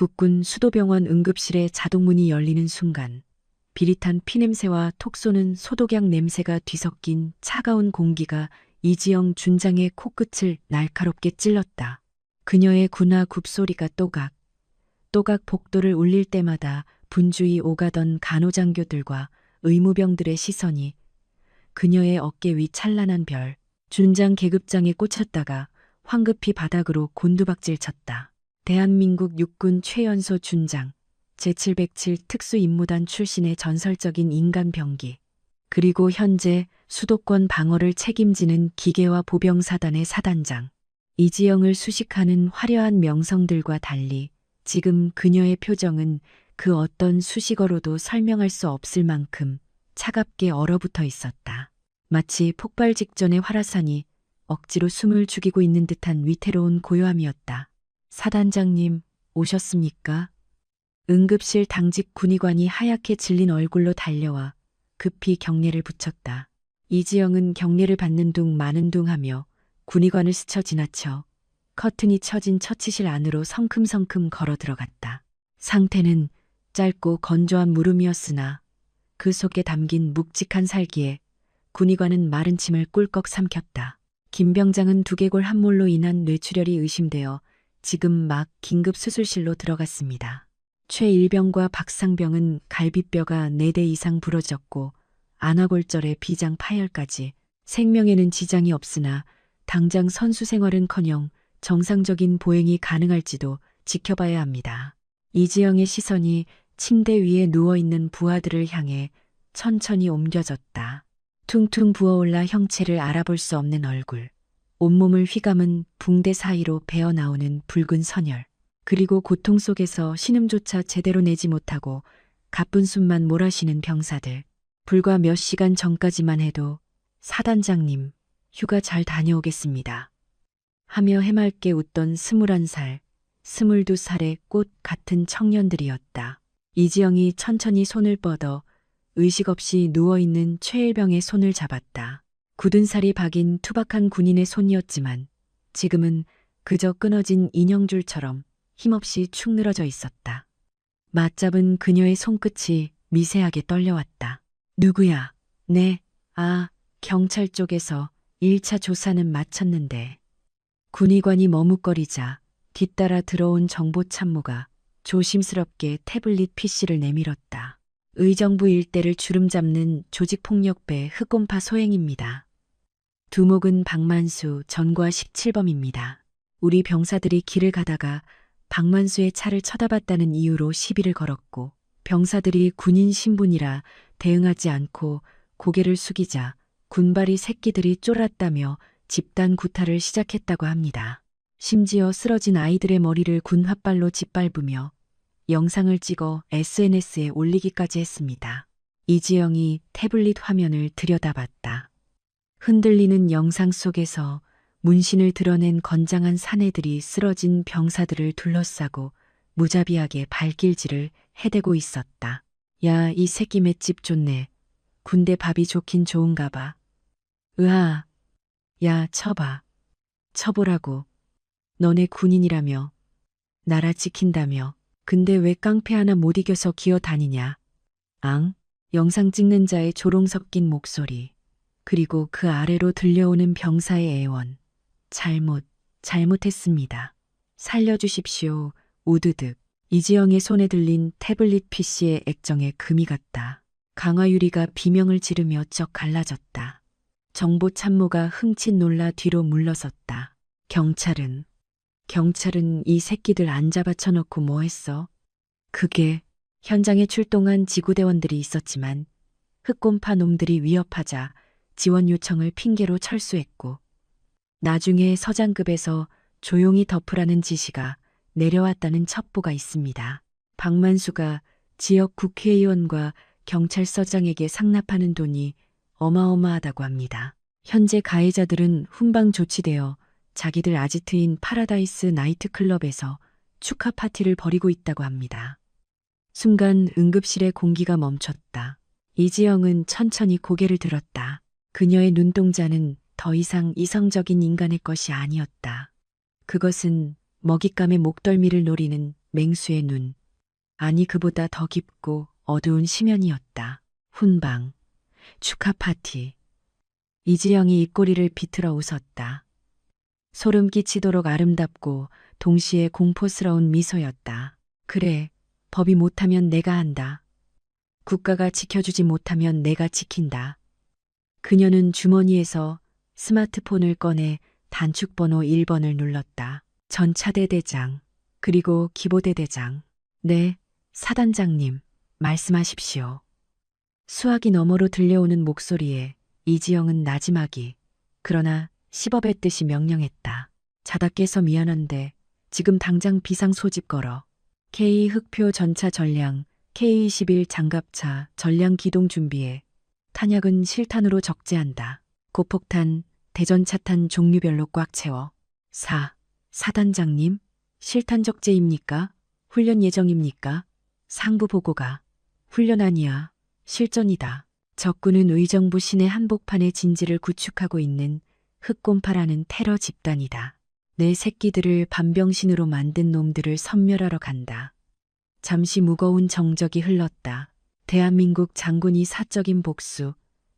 국군 수도병원 응급실의 자동문이 열리는 순간 비릿한 피냄새와 톡 쏘는 소독약 냄새가 뒤섞인 차가운 공기가 이지영 준장의 코끝을 날카롭게 찔렀다. 그녀의 군화 굽소리가 또각 복도를 울릴 때마다 분주히 오가던 간호장교들과 의무병들의 시선이 그녀의 어깨 위 찬란한 별, 준장 계급장에 꽂혔다가 황급히 바닥으로 곤두박질 쳤다. 대한민국 육군 최연소 준장, 제707 특수임무단 출신의 전설적인 인간병기, 그리고 현재 수도권 방어를 책임지는 기계화 보병사단의 사단장, 이지영을 수식하는 화려한 명성들과 달리 지금 그녀의 표정은 그 어떤 수식어로도 설명할 수 없을 만큼 차갑게 얼어붙어 있었다. 마치 폭발 직전의 화라산이 억지로 숨을 죽이고 있는 듯한 위태로운 고요함이었다. 사단장님, 오셨습니까? 응급실 당직 군의관이 하얗게 질린 얼굴로 달려와 급히 경례를 붙였다. 이지영은 경례를 받는 둥 마는 둥 하며 군의관을 스쳐 지나쳐 커튼이 쳐진 처치실 안으로 성큼성큼 걸어 들어갔다. 상태는 짧고 건조한 물음이었으나 그 속에 담긴 묵직한 살기에 군의관은 마른 침을 꿀꺽 삼켰다. 김 병장은 두개골 함몰로 인한 뇌출혈이 의심되어 지금 막 긴급 수술실로 들어갔습니다. 최일병과 박상병은 갈비뼈가 4대 이상 부러졌고 안화골절에 비장 파열까지 생명에는 지장이 없으나 당장 선수 생활은커녕 정상적인 보행이 가능할지도 지켜봐야 합니다. 이지영의 시선이 침대 위에 누워있는 부하들을 향해 천천히 옮겨졌다. 퉁퉁 부어올라 형체를 알아볼 수 없는 얼굴, 온몸을 휘감은 붕대 사이로 배어나오는 붉은 선혈, 그리고 고통 속에서 신음조차 제대로 내지 못하고 가쁜 숨만 몰아쉬는 병사들. 불과 몇 시간 전까지만 해도 사단장님, 휴가 잘 다녀오겠습니다 하며 해맑게 웃던 21살, 22살의 꽃 같은 청년들이었다. 이지영이 천천히 손을 뻗어 의식 없이 누워있는 최일병의 손을 잡았다. 굳은 살이 박인 투박한 군인의 손이었지만 지금은 그저 끊어진 인형줄처럼 힘없이 축 늘어져 있었다. 맞잡은 그녀의 손끝이 미세하게 떨려왔다. 누구야? 네, 경찰 쪽에서 1차 조사는 마쳤는데. 군의관이 머뭇거리자 뒤따라 들어온 정보참모가 조심스럽게 태블릿 PC를 내밀었다. 의정부 일대를 주름잡는 조직폭력배 흑곰파 소행입니다. 두목은 박만수 전과 17범입니다. 우리 병사들이 길을 가다가 박만수의 차를 쳐다봤다는 이유로 시비를 걸었고 병사들이 군인 신분이라 대응하지 않고 고개를 숙이자 군발이 새끼들이 쫄았다며 집단 구타를 시작했다고 합니다. 심지어 쓰러진 아이들의 머리를 군 홧발로 짓밟으며 영상을 찍어 SNS에 올리기까지 했습니다. 이지영이 태블릿 화면을 들여다봤다. 흔들리는 영상 속에서 문신을 드러낸 건장한 사내들이 쓰러진 병사들을 둘러싸고 무자비하게 발길질을 해대고 있었다. 야, 이 새끼 맷집 좋네. 군대 밥이 좋긴 좋은가 봐. 으아. 야, 쳐봐. 쳐보라고. 너네 군인이라며. 나라 지킨다며. 근데 왜 깡패 하나 못 이겨서 기어다니냐. 앙? 영상 찍는 자의 조롱 섞인 목소리. 그리고 그 아래로 들려오는 병사의 애원. 잘못했습니다. 살려주십시오. 우드득. 이지영의 손에 들린 태블릿 PC의 액정에 금이 갔다. 강화유리가 비명을 지르며 쩍 갈라졌다. 정보참모가 흠칫 놀라 뒤로 물러섰다. 경찰은 이 새끼들 안 잡아쳐놓고 뭐 했어? 그게 현장에 출동한 지구대원들이 있었지만 흑곰파 놈들이 위협하자 지원 요청을 핑계로 철수했고 나중에 서장급에서 조용히 덮으라는 지시가 내려왔다는 첩보가 있습니다. 박만수가 지역 국회의원과 경찰서장에게 상납하는 돈이 어마어마하다고 합니다. 현재 가해자들은 훈방 조치되어 자기들 아지트인 파라다이스 나이트클럽에서 축하 파티를 벌이고 있다고 합니다. 순간 응급실의 공기가 멈췄다. 이지영은 천천히 고개를 들었다. 그녀의 눈동자는 더 이상 이성적인 인간의 것이 아니었다. 그것은 먹잇감의 목덜미를 노리는 맹수의 눈. 아니 그보다 더 깊고 어두운 심연이었다. 훈방, 축하 파티. 이지영이 입꼬리를 비틀어 웃었다. 소름 끼치도록 아름답고 동시에 공포스러운 미소였다. 그래, 법이 못하면 내가 한다. 국가가 지켜주지 못하면 내가 지킨다. 그녀는 주머니에서 스마트폰을 꺼내 단축번호 1번을 눌렀다. 전차대 대장, 그리고 기보대 대장. 네, 사단장님, 말씀하십시오. 수화기 너머로 들려오는 목소리에 이지영은 나지막이, 그러나 씹어뱉듯이 명령했다. 자다 깨서 미안한데 지금 당장 비상 소집 걸어. K 흑표 전차 전량, K21 장갑차 전량 기동 준비해. 탄약은 실탄으로 적재한다. 고폭탄, 대전차탄 종류별로 꽉 채워. 사단장님, 실탄 적재입니까? 훈련 예정입니까? 상부 보고가. 훈련 아니야. 실전이다. 적군은 의정부 시내 한복판에 진지를 구축하고 있는 흑곰파라는 테러 집단이다. 내 새끼들을 반병신으로 만든 놈들을 섬멸하러 간다. 잠시 무거운 정적이 흘렀다. 대한민국 장군이 사적인 복수,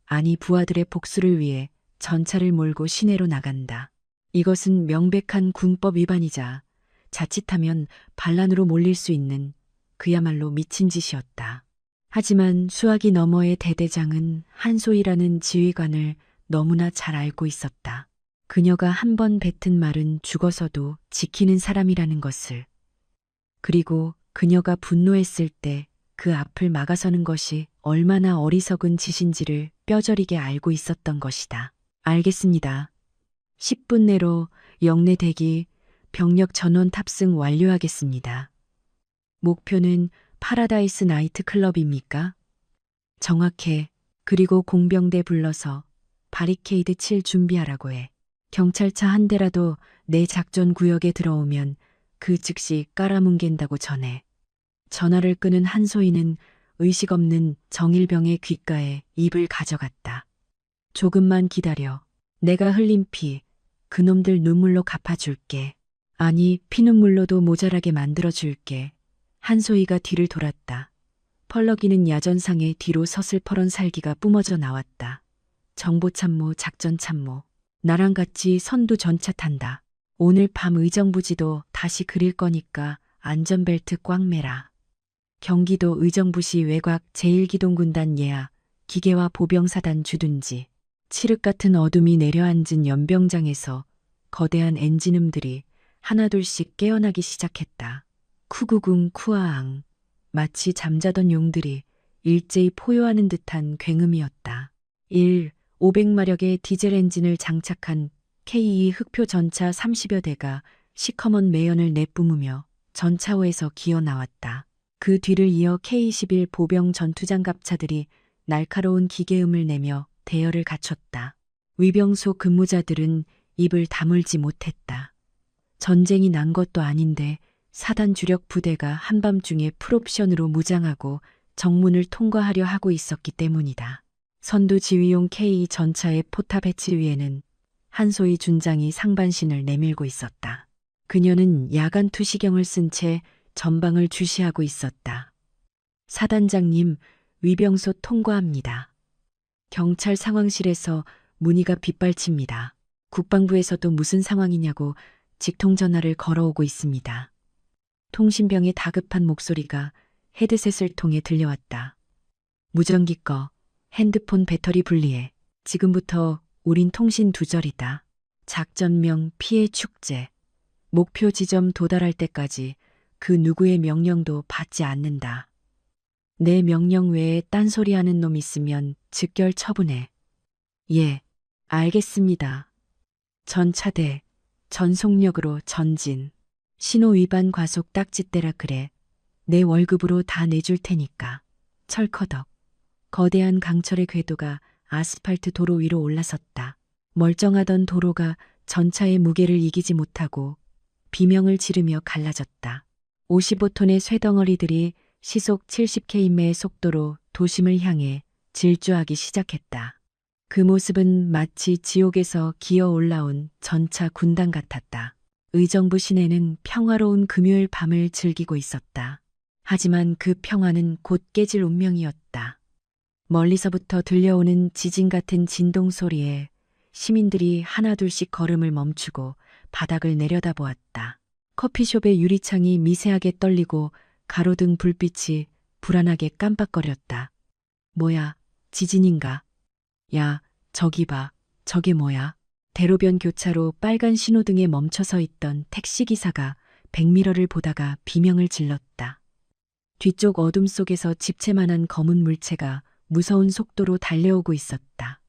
아니 부하들의 복수를 위해 전차를 몰고 시내로 나간다. 이것은 명백한 군법 위반이자 자칫하면 반란으로 몰릴 수 있는 그야말로 미친 짓이었다. 하지만 수화기 너머의 대대장은 한소희라는 지휘관을 너무나 잘 알고 있었다. 그녀가 한 번 뱉은 말은 죽어서도 지키는 사람이라는 것을. 그리고 그녀가 분노했을 때 그 앞을 막아서는 것이 얼마나 어리석은 짓인지를 뼈저리게 알고 있었던 것이다. 알겠습니다. 10분 내로 영내 대기, 병력 전원 탑승 완료하겠습니다. 목표는 파라다이스 나이트 클럽입니까? 정확해. 그리고 공병대 불러서 바리케이드 칠 준비하라고 해. 경찰차 한 대라도 내 작전 구역에 들어오면 그 즉시 깔아뭉갠다고 전해. 전화를 끄는 한소희는 의식 없는 정일병의 귓가에 입을 가져갔다. 조금만 기다려. 내가 흘린 피, 그놈들 눈물로 갚아줄게. 아니, 피눈물로도 모자라게 만들어줄게. 한소희가 뒤를 돌았다. 펄럭이는 야전상의 뒤로 서슬퍼런 살기가 뿜어져 나왔다. 정보참모, 작전참모. 나랑 같이 선두 전차 탄다. 오늘 밤 의정부지도 다시 그릴 거니까 안전벨트 꽉 매라. 경기도 의정부시 외곽 제1기동군단 예하, 기계화 보병사단 주둔지. 칠흑 같은 어둠이 내려앉은 연병장에서 거대한 엔진음들이 하나둘씩 깨어나기 시작했다. 쿠구궁 쿠아앙. 마치 잠자던 용들이 일제히 포효하는 듯한 굉음이었다. 500마력의 디젤 엔진을 장착한 K2 흑표 전차 30여 대가 시커먼 매연을 내뿜으며 전차호에서 기어 나왔다. 그 뒤를 이어 K21 보병 전투장갑차들이 날카로운 기계음을 내며 대열을 갖췄다. 위병소 근무자들은 입을 다물지 못했다. 전쟁이 난 것도 아닌데 사단 주력 부대가 한밤중에 풀옵션으로 무장하고 정문을 통과하려 하고 있었기 때문이다. 선두 지휘용 K 전차의 포탑 배치 위에는 한소희 준장이 상반신을 내밀고 있었다. 그녀는 야간 투시경을 쓴 채 전방을 주시하고 있었다. 사단장님, 위병소 통과합니다. 경찰 상황실에서 문의가 빗발칩니다. 국방부에서도 무슨 상황이냐고 직통전화를 걸어오고 있습니다. 통신병의 다급한 목소리가 헤드셋을 통해 들려왔다. 무전기 꺼. 핸드폰 배터리 분리해. 지금부터 우린 통신 두절이다. 작전명 피해 축제. 목표 지점 도달할 때까지 그 누구의 명령도 받지 않는다. 내 명령 외에 딴소리하는 놈 있으면 즉결 처분해. 예, 알겠습니다. 전차대, 전속력으로 전진. 신호 위반 과속 딱지떼라 그래. 내 월급으로 다 내줄 테니까. 철커덕. 거대한 강철의 궤도가 아스팔트 도로 위로 올라섰다. 멀쩡하던 도로가 전차의 무게를 이기지 못하고 비명을 지르며 갈라졌다. 55톤의 쇠덩어리들이 시속 70km의 속도로 도심을 향해 질주하기 시작했다. 그 모습은 마치 지옥에서 기어 올라온 전차 군단 같았다. 의정부 시내는 평화로운 금요일 밤을 즐기고 있었다. 하지만 그 평화는 곧 깨질 운명이었다. 멀리서부터 들려오는 지진 같은 진동 소리에 시민들이 하나둘씩 걸음을 멈추고 바닥을 내려다보았다. 커피숍의 유리창이 미세하게 떨리고 가로등 불빛이 불안하게 깜빡거렸다. 뭐야, 지진인가? 야, 저기 봐, 저게 뭐야? 대로변 교차로 빨간 신호등에 멈춰서 있던 택시기사가 백미러를 보다가 비명을 질렀다. 뒤쪽 어둠 속에서 집채만한 검은 물체가 무서운 속도로 달려오고 있었다.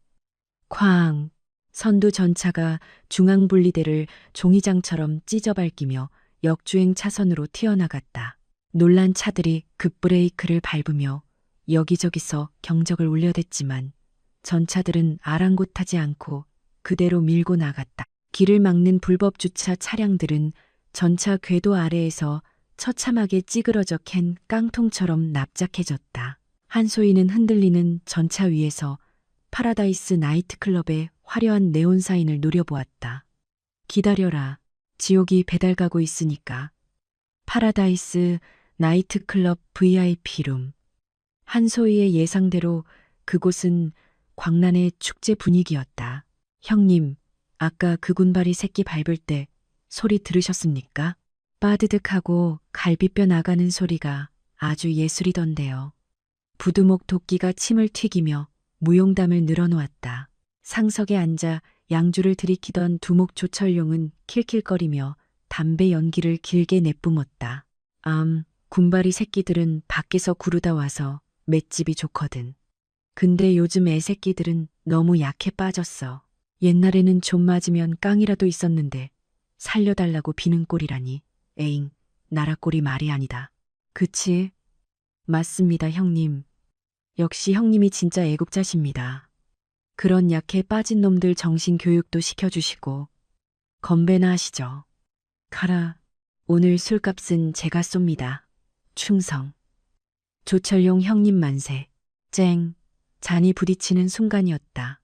쾅! 선두 전차가 중앙분리대를 종이장처럼 찢어밟기며 역주행 차선으로 튀어나갔다. 놀란 차들이 급브레이크를 밟으며 여기저기서 경적을 울려댔지만 전차들은 아랑곳하지 않고 그대로 밀고 나갔다. 길을 막는 불법 주차 차량들은 전차 궤도 아래에서 처참하게 찌그러져 캔 깡통처럼 납작해졌다. 한소희는 흔들리는 전차 위에서 파라다이스 나이트클럽의 화려한 네온 사인을 노려보았다. 기다려라. 지옥이 배달 가고 있으니까. 파라다이스 나이트클럽 VIP룸. 한소희의 예상대로 그곳은 광란의 축제 분위기였다. 형님, 아까 그 군발이 새끼 밟을 때 소리 들으셨습니까? 빠드득하고 갈비뼈 나가는 소리가 아주 예술이던데요. 부두목 도끼가 침을 튀기며 무용담을 늘어놓았다. 상석에 앉아 양주를 들이키던 두목 조철용은 킬킬거리며 담배 연기를 길게 내뿜었다. 군바리 새끼들은 밖에서 구르다 와서 맷집이 좋거든. 근데 요즘 애새끼들은 너무 약해 빠졌어. 옛날에는 좀 맞으면 깡이라도 있었는데 살려달라고 비는 꼴이라니. 에잉, 나라 꼴이 말이 아니다. 그치? 맞습니다, 형님. 역시 형님이 진짜 애국자십니다. 그런 약해 빠진 놈들 정신 교육도 시켜주시고 건배나 하시죠. 가라. 오늘 술값은 제가 쏩니다. 충성. 조철용 형님 만세. 쨍. 잔이 부딪히는 순간이었다.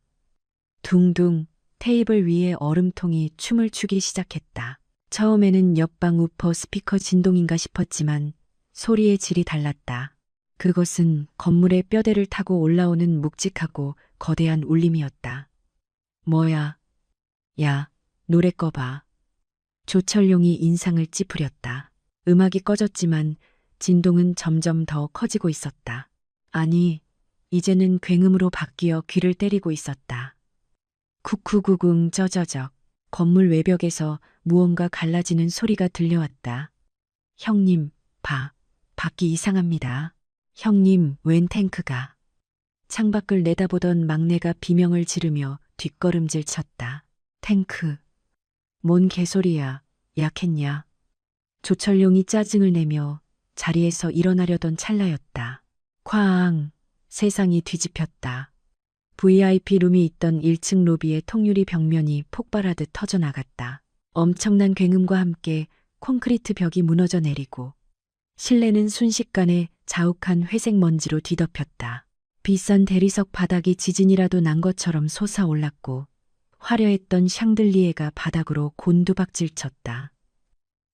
둥둥 테이블 위에 얼음통이 춤을 추기 시작했다. 처음에는 옆방 우퍼 스피커 진동인가 싶었지만 소리의 질이 달랐다. 그것은 건물의 뼈대를 타고 올라오는 묵직하고 거대한 울림이었다. 뭐야? 야, 노래 꺼봐. 조철용이 인상을 찌푸렸다. 음악이 꺼졌지만 진동은 점점 더 커지고 있었다. 아니, 이제는 굉음으로 바뀌어 귀를 때리고 있었다. 쿠쿠구궁 쩌저적. 건물 외벽에서 무언가 갈라지는 소리가 들려왔다. 형님, 밖이 이상합니다. 형님, 웬 탱크가. 창밖을 내다보던 막내가 비명을 지르며 뒷걸음질 쳤다. 탱크. 뭔 개소리야. 약했냐. 조철용이 짜증을 내며 자리에서 일어나려던 찰나였다. 쾅. 세상이 뒤집혔다. VIP 룸이 있던 1층 로비의 통유리 벽면이 폭발하듯 터져나갔다. 엄청난 굉음과 함께 콘크리트 벽이 무너져 내리고 실내는 순식간에 자욱한 회색 먼지로 뒤덮였다. 비싼 대리석 바닥이 지진이라도 난 것처럼 솟아올랐고 화려했던 샹들리에가 바닥으로 곤두박질 쳤다.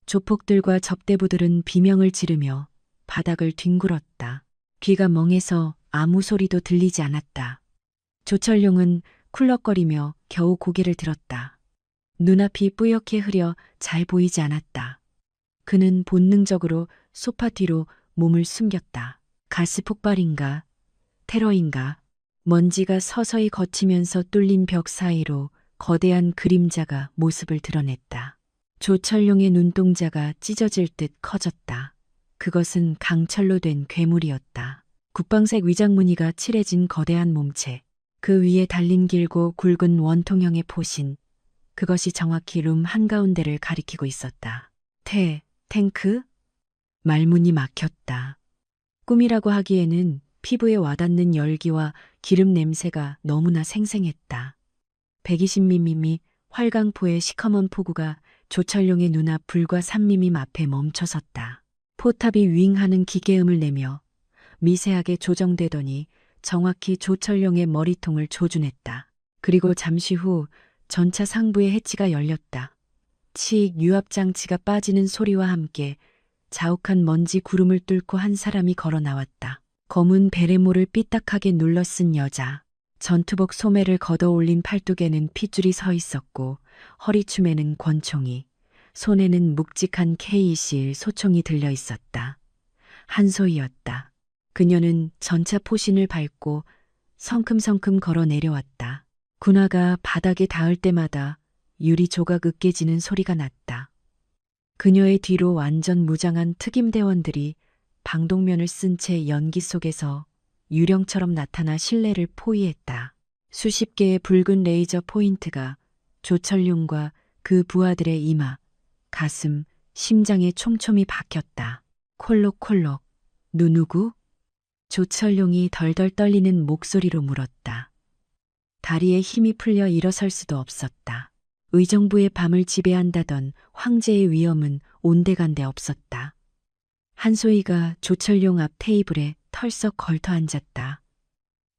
조폭들과 접대부들은 비명을 지르며 바닥을 뒹굴었다. 귀가 멍해서 아무 소리도 들리지 않았다. 조철용은 쿨럭거리며 겨우 고개를 들었다. 눈앞이 뿌옇게 흐려 잘 보이지 않았다. 그는 본능적으로 소파 뒤로 몸을 숨겼다. 가스 폭발인가? 테러인가? 먼지가 서서히 걷히면서 뚫린 벽 사이로 거대한 그림자가 모습을 드러냈다. 조철용의 눈동자가 찢어질 듯 커졌다. 그것은 강철로 된 괴물이었다. 국방색 위장무늬가 칠해진 거대한 몸체. 그 위에 달린 길고 굵은 원통형의 포신. 그것이 정확히 룸 한가운데를 가리키고 있었다. 탱크? 말문이 막혔다. 꿈이라고 하기에는 피부에 와닿는 열기와 기름 냄새가 너무나 생생했다. 120mm 활강포의 시커먼 포구가 조철용의 눈앞 불과 3mm 앞에 멈춰섰다. 포탑이 윙하는 기계음을 내며 미세하게 조정되더니 정확히 조철용의 머리통을 조준했다. 그리고 잠시 후 전차 상부의 해치가 열렸다. 칙 유압장치가 빠지는 소리와 함께 자욱한 먼지 구름을 뚫고 한 사람이 걸어 나왔다. 검은 베레모를 삐딱하게 눌러쓴 여자. 전투복 소매를 걷어 올린 팔뚝에는 핏줄이 서 있었고 허리춤에는 권총이, 손에는 묵직한 K21 소총이 들려 있었다. 한소희였다. 그녀는 전차 포신을 밟고 성큼성큼 걸어 내려왔다. 군화가 바닥에 닿을 때마다 유리 조각 으깨지는 소리가 났다. 그녀의 뒤로 완전 무장한 특임대원들이 방독면을 쓴 채 연기 속에서 유령처럼 나타나 신뢰를 포위했다. 수십 개의 붉은 레이저 포인트가 조철룡과 그 부하들의 이마, 가슴, 심장에 촘촘히 박혔다. 콜록콜록, 누누구? 조철룡이 덜덜 떨리는 목소리로 물었다. 다리에 힘이 풀려 일어설 수도 없었다. 의정부의 밤을 지배한다던 황제의 위엄은 온데간데 없었다. 한소희가 조철룡 앞 테이블에 털썩 걸터 앉았다.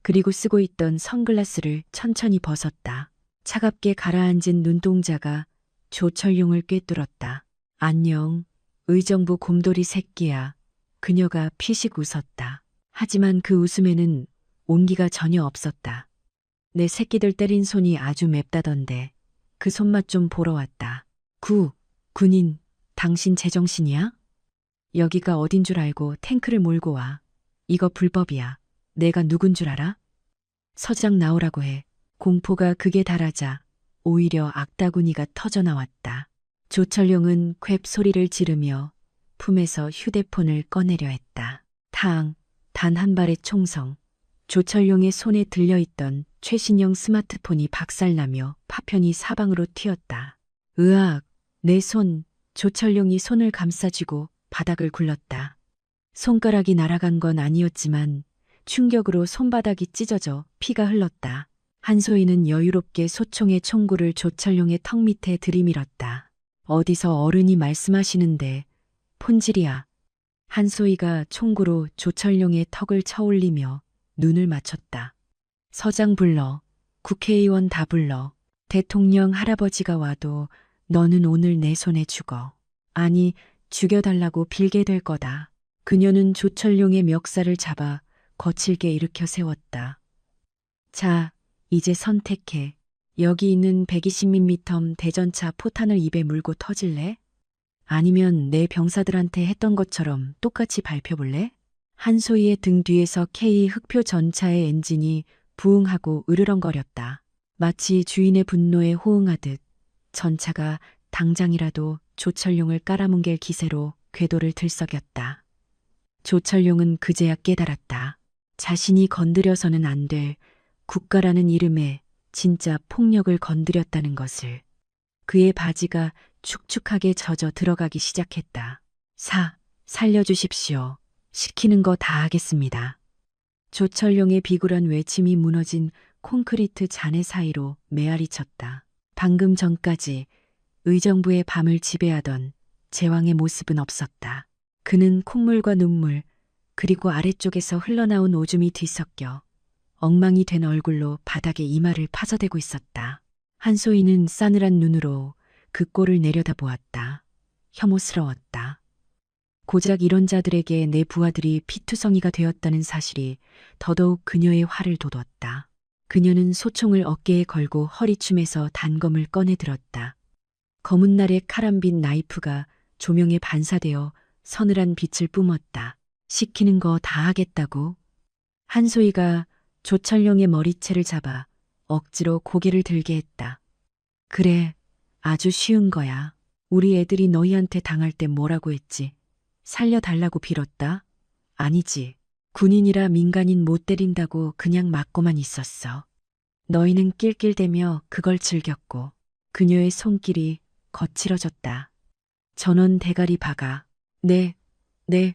그리고 쓰고 있던 선글라스를 천천히 벗었다. 차갑게 가라앉은 눈동자가 조철룡을 꿰뚫었다. 안녕, 의정부 곰돌이 새끼야. 그녀가 피식 웃었다. 하지만 그 웃음에는 온기가 전혀 없었다. 내 새끼들 때린 손이 아주 맵다던데 그 손맛 좀 보러 왔다. 군인, 당신 제정신이야? 여기가 어딘 줄 알고 탱크를 몰고 와. 이거 불법이야. 내가 누군 줄 알아? 서장 나오라고 해. 공포가 극에 달하자 오히려 악다구니가 터져나왔다. 조철룡은 홱 소리를 지르며 품에서 휴대폰을 꺼내려 했다. 단 한 발의 총성. 조철룡의 손에 들려있던 최신형 스마트폰이 박살나며 파편이 사방으로 튀었다. 으악, 내 손. 조철룡이 손을 감싸쥐고 바닥을 굴렀다. 손가락이 날아간 건 아니었지만 충격으로 손바닥이 찢어져 피가 흘렀다. 한소희는 여유롭게 소총의 총구를 조철룡의 턱 밑에 들이밀었다. 어디서 어른이 말씀하시는데 폰질이야. 한소희가 총구로 조철룡의 턱을 쳐올리며 눈을 맞췄다. 서장 불러, 국회의원 다 불러, 대통령 할아버지가 와도 너는 오늘 내 손에 죽어. 아니, 죽여달라고 빌게 될 거다. 그녀는 조철룡의 멱살을 잡아 거칠게 일으켜 세웠다. 자, 이제 선택해. 여기 있는 120mm 대전차 포탄을 입에 물고 터질래? 아니면 내 병사들한테 했던 것처럼 똑같이 밟혀볼래? 한소희의 등 뒤에서 K 흑표 전차의 엔진이 부응하고 으르렁거렸다. 마치 주인의 분노에 호응하듯 전차가 당장이라도 조철룡을 깔아뭉갤 기세로 궤도를 들썩였다. 조철룡은 그제야 깨달았다. 자신이 건드려서는 안 될 국가라는 이름에 진짜 폭력을 건드렸다는 것을. 그의 바지가 축축하게 젖어 들어가기 시작했다. 살려주십시오. 시키는 거 다 하겠습니다. 조철룡의 비굴한 외침이 무너진 콘크리트 잔해 사이로 메아리 쳤다. 방금 전까지 의정부의 밤을 지배하던 제왕의 모습은 없었다. 그는 콧물과 눈물, 그리고 아래쪽에서 흘러나온 오줌이 뒤섞여 엉망이 된 얼굴로 바닥에 이마를 파져대고 있었다. 한소희는 싸늘한 눈으로 그 꼴을 내려다보았다. 혐오스러웠다. 고작 이런 자들에게 내 부하들이 피투성이가 되었다는 사실이 더더욱 그녀의 화를 돋웠다. 그녀는 소총을 어깨에 걸고 허리춤에서 단검을 꺼내 들었다. 검은 날의 카람빈 나이프가 조명에 반사되어 서늘한 빛을 뿜었다. 시키는 거 다 하겠다고? 한소희가 조철룡의 머리채를 잡아 억지로 고개를 들게 했다. 그래, 아주 쉬운 거야. 우리 애들이 너희한테 당할 때 뭐라고 했지? 살려달라고 빌었다? 아니지. 군인이라 민간인 못 때린다고 그냥 맞고만 있었어. 너희는 낄낄대며 그걸 즐겼고. 그녀의 손길이 거칠어졌다. 전원 대가리 박아. 네.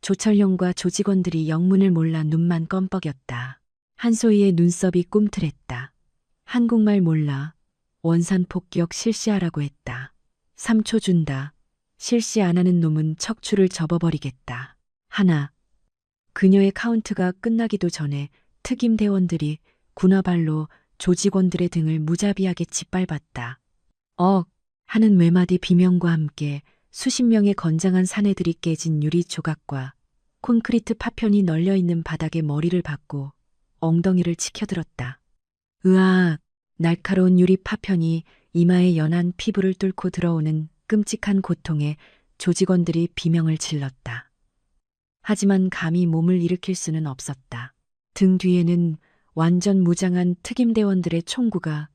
조철룡과 조직원들이 영문을 몰라 눈만 껌뻑였다. 한소희의 눈썹이 꿈틀했다. 한국말 몰라. 원산 폭격 실시하라고 했다. 3초 준다. 실시 안 하는 놈은 척추를 접어버리겠다. 하나. 그녀의 카운트가 끝나기도 전에 특임 대원들이 군화발로 조직원들의 등을 무자비하게 짓밟았다. 하는 외마디 비명과 함께 수십 명의 건장한 사내들이 깨진 유리 조각과 콘크리트 파편이 널려있는 바닥에 머리를 박고 엉덩이를 치켜들었다. 으악! 날카로운 유리 파편이 이마에 연한 피부를 뚫고 들어오는 끔찍한 고통에 조직원들이 비명을 질렀다. 하지만 감히 몸을 일으킬 수는 없었다. 등 뒤에는 완전 무장한 특임대원들의 총구가,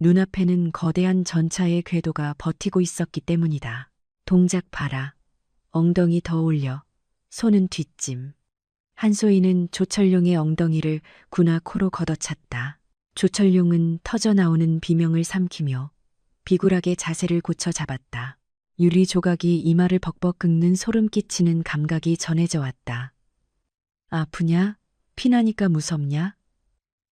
눈앞에는 거대한 전차의 궤도가 버티고 있었기 때문이다. 동작 봐라. 엉덩이 더 올려. 손은 뒷짐. 한소희는 조철룡의 엉덩이를 구나 코로 걷어찼다. 조철룡은 터져나오는 비명을 삼키며 비굴하게 자세를 고쳐 잡았다. 유리 조각이 이마를 벅벅 긁는 소름 끼치는 감각이 전해져 왔다. 아프냐? 피나니까 무섭냐?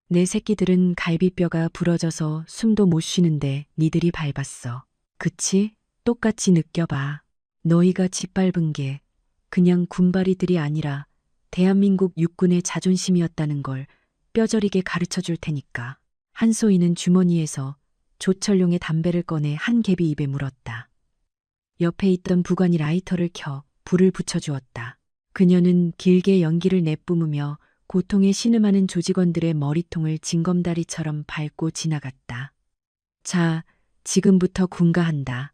내 새끼들은 갈비뼈가 부러져서 숨도 못 쉬는데 니들이 밟았어. 그치? 똑같이 느껴봐. 너희가 짓밟은 게 그냥 군바리들이 아니라 대한민국 육군의 자존심이었다는 걸 뼈저리게 가르쳐 줄 테니까. 한소희는 주머니에서 조철룡의 담배를 꺼내 한 갭이 입에 물었다. 옆에 있던 부관이 라이터를 켜 불을 붙여주었다. 그녀는 길게 연기를 내뿜으며 고통에 신음하는 조직원들의 머리통을 징검다리처럼 밟고 지나갔다. 자, 지금부터 군가한다.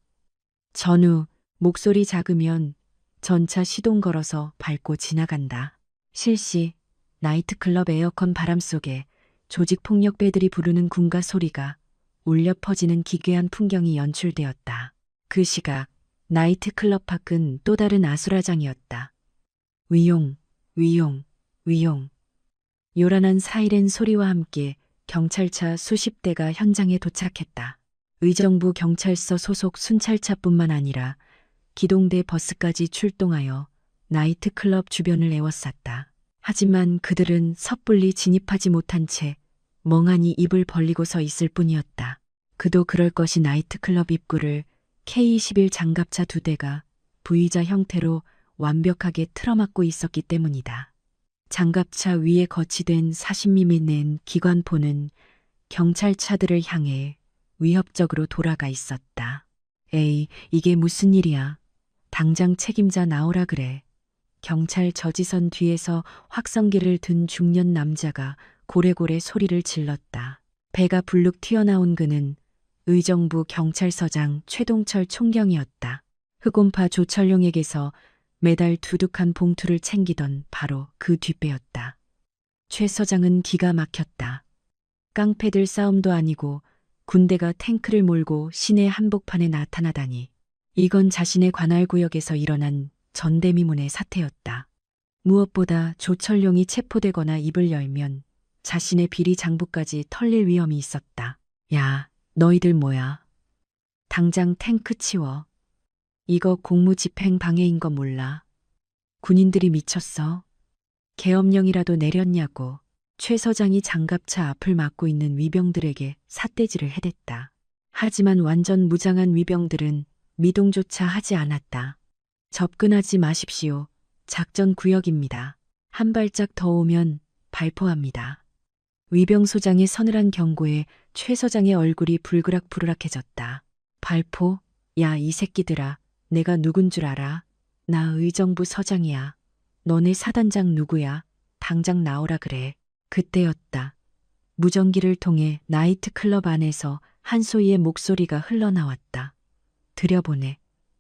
전우, 목소리 작으면 전차 시동 걸어서 밟고 지나간다. 실시, 나이트클럽 에어컨 바람 속에 조직폭력배들이 부르는 군가 소리가 울려 퍼지는 기괴한 풍경이 연출되었다. 그 시각, 나이트클럽 밖은 또 다른 아수라장이었다. 위용, 위용, 위용. 요란한 사이렌 소리와 함께 경찰차 수십 대가 현장에 도착했다. 의정부 경찰서 소속 순찰차뿐만 아니라 기동대 버스까지 출동하여 나이트클럽 주변을 에워쌌다. 하지만 그들은 섣불리 진입하지 못한 채 멍하니 입을 벌리고 서 있을 뿐이었다. 그도 그럴 것이 나이트클럽 입구를 K-21 장갑차 2대가 V자 형태로 완벽하게 틀어막고 있었기 때문이다. 장갑차 위에 거치된 40mm 낸 기관포는 경찰차들을 향해 위협적으로 돌아가 있었다. 에이, 이게 무슨 일이야. 당장 책임자 나오라 그래. 경찰 저지선 뒤에서 확성기를 든 중년 남자가 고래고래 소리를 질렀다. 배가 불룩 튀어나온 그는 의정부 경찰서장 최동철 총경이었다. 흑곰파 조철룡에게서 매달 두둑한 봉투를 챙기던 바로 그 뒷배였다. 최 서장은 기가 막혔다. 깡패들 싸움도 아니고 군대가 탱크를 몰고 시내 한복판에 나타나다니. 이건 자신의 관할구역에서 일어난 전대미문의 사태였다. 무엇보다 조철룡이 체포되거나 입을 열면 자신의 비리 장부까지 털릴 위험이 있었다. 야, 너희들 뭐야? 당장 탱크 치워. 이거 공무집행 방해인 거 몰라? 군인들이 미쳤어? 계엄령이라도 내렸냐고. 최 서장이 장갑차 앞을 막고 있는 위병들에게 삿대질을 해댔다. 하지만 완전 무장한 위병들은 미동조차 하지 않았다. 접근하지 마십시오. 작전 구역입니다. 한 발짝 더 오면 발포합니다. 위병소장의 서늘한 경고에 최 서장의 얼굴이 불그락불그락해졌다. 발포? 야, 이 새끼들아. 내가 누군 줄 알아? 나 의정부 서장이야. 너네 사단장 누구야? 당장 나오라 그래. 그때였다. 무전기를 통해 나이트클럽 안에서 한소희의 목소리가 흘러나왔다. 들여보내.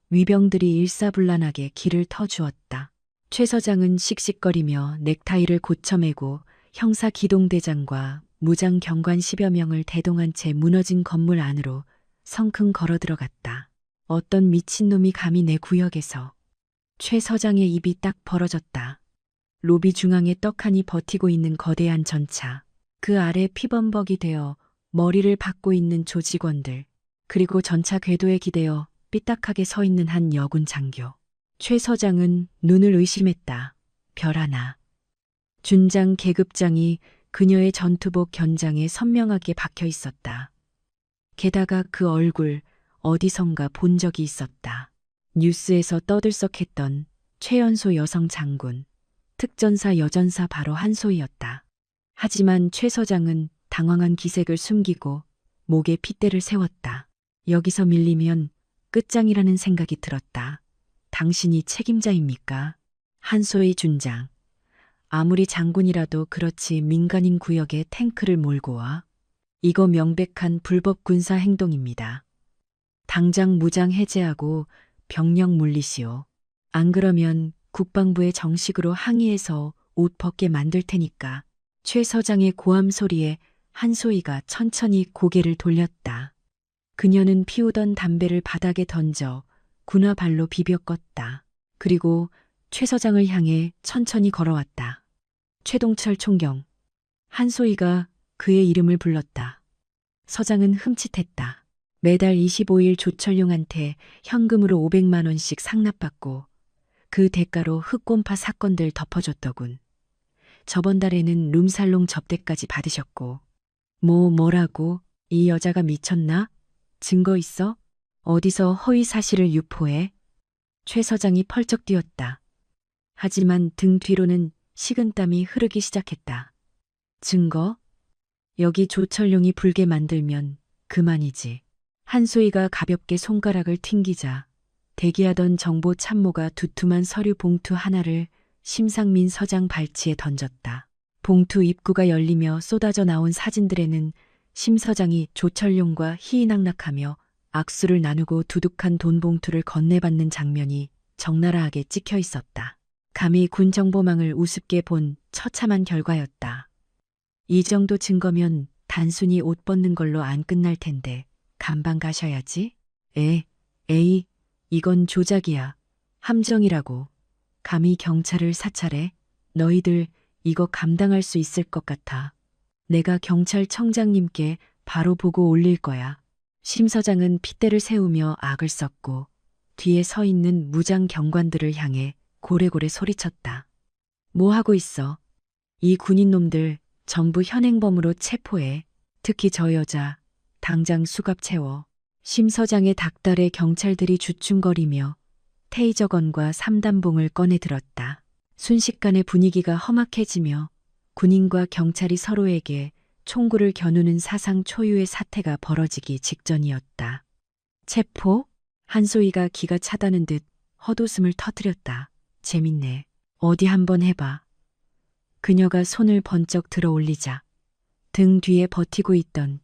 위병들이 일사불란하게 길을 터주었다. 최 서장은 씩씩거리며 넥타이를 고쳐매고 형사기동대장과 무장경관 10여 명을 대동한 채 무너진 건물 안으로 성큼 걸어 들어갔다. 어떤 미친놈이 감히 내 구역에서. 최 서장의 입이 딱 벌어졌다. 로비 중앙에 떡하니 버티고 있는 거대한 전차. 그 아래 피범벅이 되어 머리를 박고 있는 조직원들. 그리고 전차 궤도에 기대어 삐딱하게 서 있는 한 여군 장교. 최 서장은 눈을 의심했다. 별 하나. 준장 계급장이 그녀의 전투복 견장에 선명하게 박혀 있었다. 게다가 그 얼굴 어디선가 본 적이 있었다. 뉴스에서 떠들썩했던 최연소 여성 장군, 특전사 여전사 바로 한소희였다. 하지만 최 서장은 당황한 기색을 숨기고 목에 핏대를 세웠다. 여기서 밀리면 끝장이라는 생각이 들었다. 당신이 책임자입니까? 한소희 준장. 아무리 장군이라도 그렇지 민간인 구역에 탱크를 몰고 와. 이거 명백한 불법 군사 행동입니다. 당장 무장 해제하고 병력 물리시오. 안 그러면 국방부에 정식으로 항의해서 옷 벗게 만들 테니까. 최 서장의 고함 소리에 한소희가 천천히 고개를 돌렸다. 그녀는 피우던 담배를 바닥에 던져 군화 발로 비벼 껐다. 그리고 최 서장을 향해 천천히 걸어왔다. 최동철 총경. 한소희가 그의 이름을 불렀다. 서장은 흠칫했다. 매달 25일 조철용한테 현금으로 500만 원씩 상납받고 그 대가로 흑곰파 사건들 덮어줬더군. 저번 달에는 룸살롱 접대까지 받으셨고. 뭐라고? 이 여자가 미쳤나? 증거 있어? 어디서 허위 사실을 유포해? 최 서장이 펄쩍 뛰었다. 하지만 등 뒤로는 식은땀이 흐르기 시작했다. 증거? 여기 조철용이 불게 만들면 그만이지. 한소희가 가볍게 손가락을 튕기자 대기하던 정보 참모가 두툼한 서류 봉투 하나를 심상민 서장 발치에 던졌다. 봉투 입구가 열리며 쏟아져 나온 사진들에는 심 서장이 조철용과 희희낙낙하며 악수를 나누고 두둑한 돈 봉투를 건네받는 장면이 적나라하게 찍혀 있었다. 감히 군 정보망을 우습게 본 처참한 결과였다. 이 정도 증거면 단순히 옷 벗는 걸로 안 끝날 텐데 감방 가셔야지. 에이, 이건 조작이야. 함정이라고. 감히 경찰을 사찰해? 너희들 이거 감당할 수 있을 것 같아. 내가 경찰청장님께 바로 보고 올릴 거야. 심 서장은 핏대를 세우며 악을 썼고 뒤에 서 있는 무장 경관들을 향해 고래고래 소리쳤다. 뭐 하고 있어? 이 군인놈들 전부 현행범으로 체포해. 특히 저 여자 당장 수갑 채워. 심 서장의 닭달에 경찰들이 주춤거리며 테이저건과 삼단봉을 꺼내 들었다. 순식간에 분위기가 험악해지며 군인과 경찰이 서로에게 총구를 겨누는 사상 초유의 사태가 벌어지기 직전이었다. 체포? 한소희가 기가 차다는 듯 헛웃음을 터뜨렸다. 재밌네. 어디 한번 해봐. 그녀가 손을 번쩍 들어 올리자 등 뒤에 버티고 있던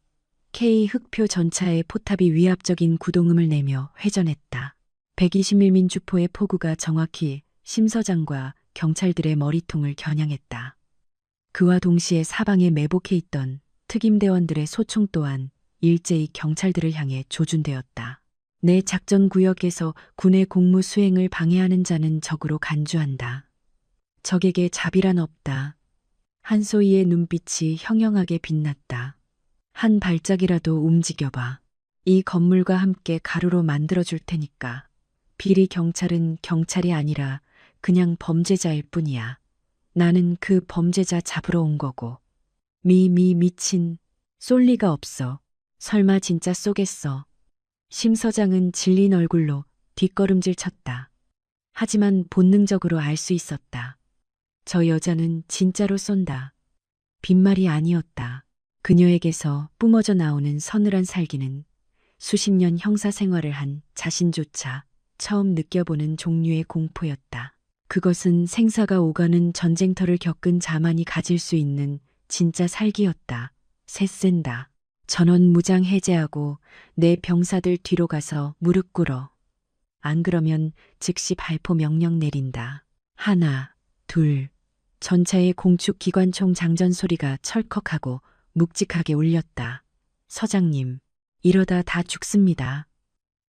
K 흑표 전차의 포탑이 위압적인 구동음을 내며 회전했다. 120mm 주포의 포구가 정확히 심 서장과 경찰들의 머리통을 겨냥했다. 그와 동시에 사방에 매복해 있던 특임대원들의 소총 또한 일제히 경찰들을 향해 조준되었다. 내 작전 구역에서 군의 공무 수행을 방해하는 자는 적으로 간주한다. 적에게 자비란 없다. 한소희의 눈빛이 형형하게 빛났다. 한 발짝이라도 움직여봐. 이 건물과 함께 가루로 만들어줄 테니까. 비리 경찰은 경찰이 아니라 그냥 범죄자일 뿐이야. 나는 그 범죄자 잡으러 온 거고. 미친. 쏠 리가 없어. 설마 진짜 쏘겠어. 심 서장은 질린 얼굴로 뒷걸음질 쳤다. 하지만 본능적으로 알 수 있었다. 저 여자는 진짜로 쏜다. 빈말이 아니었다. 그녀에게서 뿜어져 나오는 서늘한 살기는 수십 년 형사 생활을 한 자신조차 처음 느껴보는 종류의 공포였다. 그것은 생사가 오가는 전쟁터를 겪은 자만이 가질 수 있는 진짜 살기였다. 셋센다. 전원 무장 해제하고 내 병사들 뒤로 가서 무릎 꿇어. 안 그러면 즉시 발포 명령 내린다. 하나, 둘. 전차의 공축 기관총 장전 소리가 철컥하고 묵직하게 울렸다. 서장님, 이러다 다 죽습니다.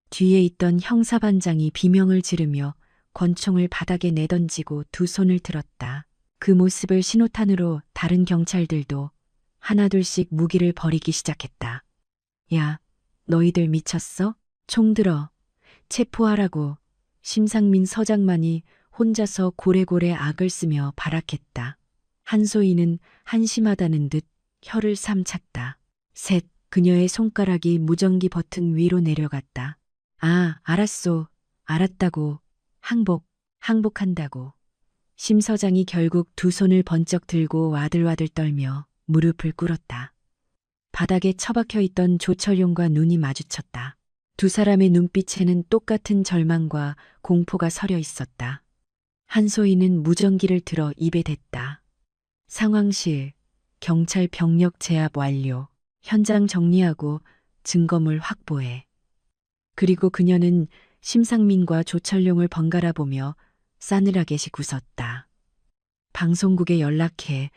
뒤에 있던 형사반장이 비명을 지르며 권총을 바닥에 내던지고 두 손을 들었다. 그 모습을 신호탄으로 다른 경찰들도 하나둘씩 무기를 버리기 시작했다. 야, 너희들 미쳤어? 총 들어. 체포하라고. 심상민 서장만이 혼자서 고래고래 악을 쓰며 발악했다. 한소희는 한심하다는 듯 혀를 삼찼다. 셋, 그녀의 손가락이 무전기 버튼 위로 내려갔다. 아, 알았소. 알았다고. 항복한다고. 심 서장이 결국 두 손을 번쩍 들고 와들와들 떨며 무릎을 꿇었다. 바닥에 처박혀 있던 조철용과 눈이 마주쳤다. 두 사람의 눈빛에는 똑같은 절망과 공포가 서려 있었다. 한소희는 무전기를 들어 입에 댔다. 상황실, 경찰 병력 제압 완료, 현장 정리하고 증거물 확보해. 그리고 그녀는 심상민과 조철룡을 번갈아 보며 싸늘하게씩 웃었다. 방송국에 연락해.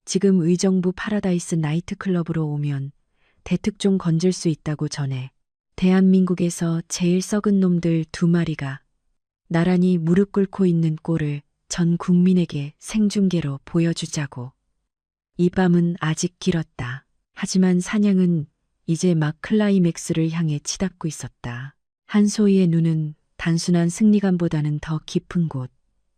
지금 의정부 파라다이스 나이트클럽으로 오면 대특종 건질 수 있다고 전해. 대한민국에서 제일 썩은 놈들 2마리가 나란히 무릎 꿇고 있는 꼴을 전 국민에게 생중계로 보여주자고. 이 밤은 아직 길었다. 하지만 사냥은 이제 막 클라이맥스를 향해 치닫고 있었다. 한소희의 눈은 단순한 승리감보다는 더 깊은 곳,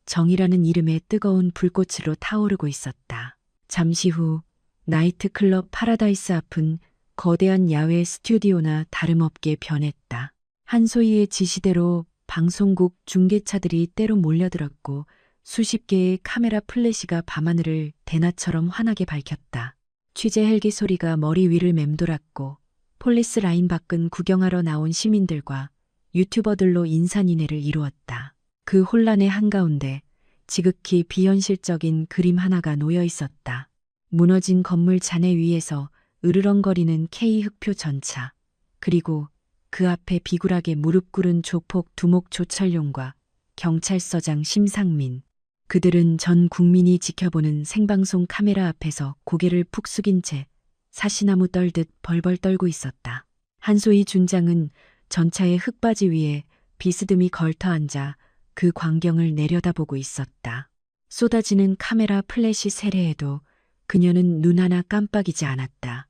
정의라는 이름의 뜨거운 불꽃으로 타오르고 있었다. 잠시 후 나이트클럽 파라다이스 앞은 거대한 야외 스튜디오나 다름없게 변했다. 한소희의 지시대로 방송국 중계차들이 때로 몰려들었고 수십 개의 카메라 플래시가 밤하늘을 대낮처럼 환하게 밝혔다. 취재 헬기 소리가 머리 위를 맴돌았고 폴리스 라인 밖은 구경하러 나온 시민들과 유튜버들로 인산인해를 이루었다. 그 혼란의 한가운데 지극히 비현실적인 그림 하나가 놓여 있었다. 무너진 건물 잔해 위에서 으르렁거리는 K 흑표 전차, 그리고 그 앞에 비굴하게 무릎 꿇은 조폭 두목 조철룡과 경찰서장 심상민. 그들은 전 국민이 지켜보는 생방송 카메라 앞에서 고개를 푹 숙인 채 사시나무 떨듯 벌벌 떨고 있었다. 한소희 준장은 전차의 흙바지 위에 비스듬히 걸터 앉아 그 광경을 내려다보고 있었다. 쏟아지는 카메라 플래시 세례에도 그녀는 눈 하나 깜빡이지 않았다.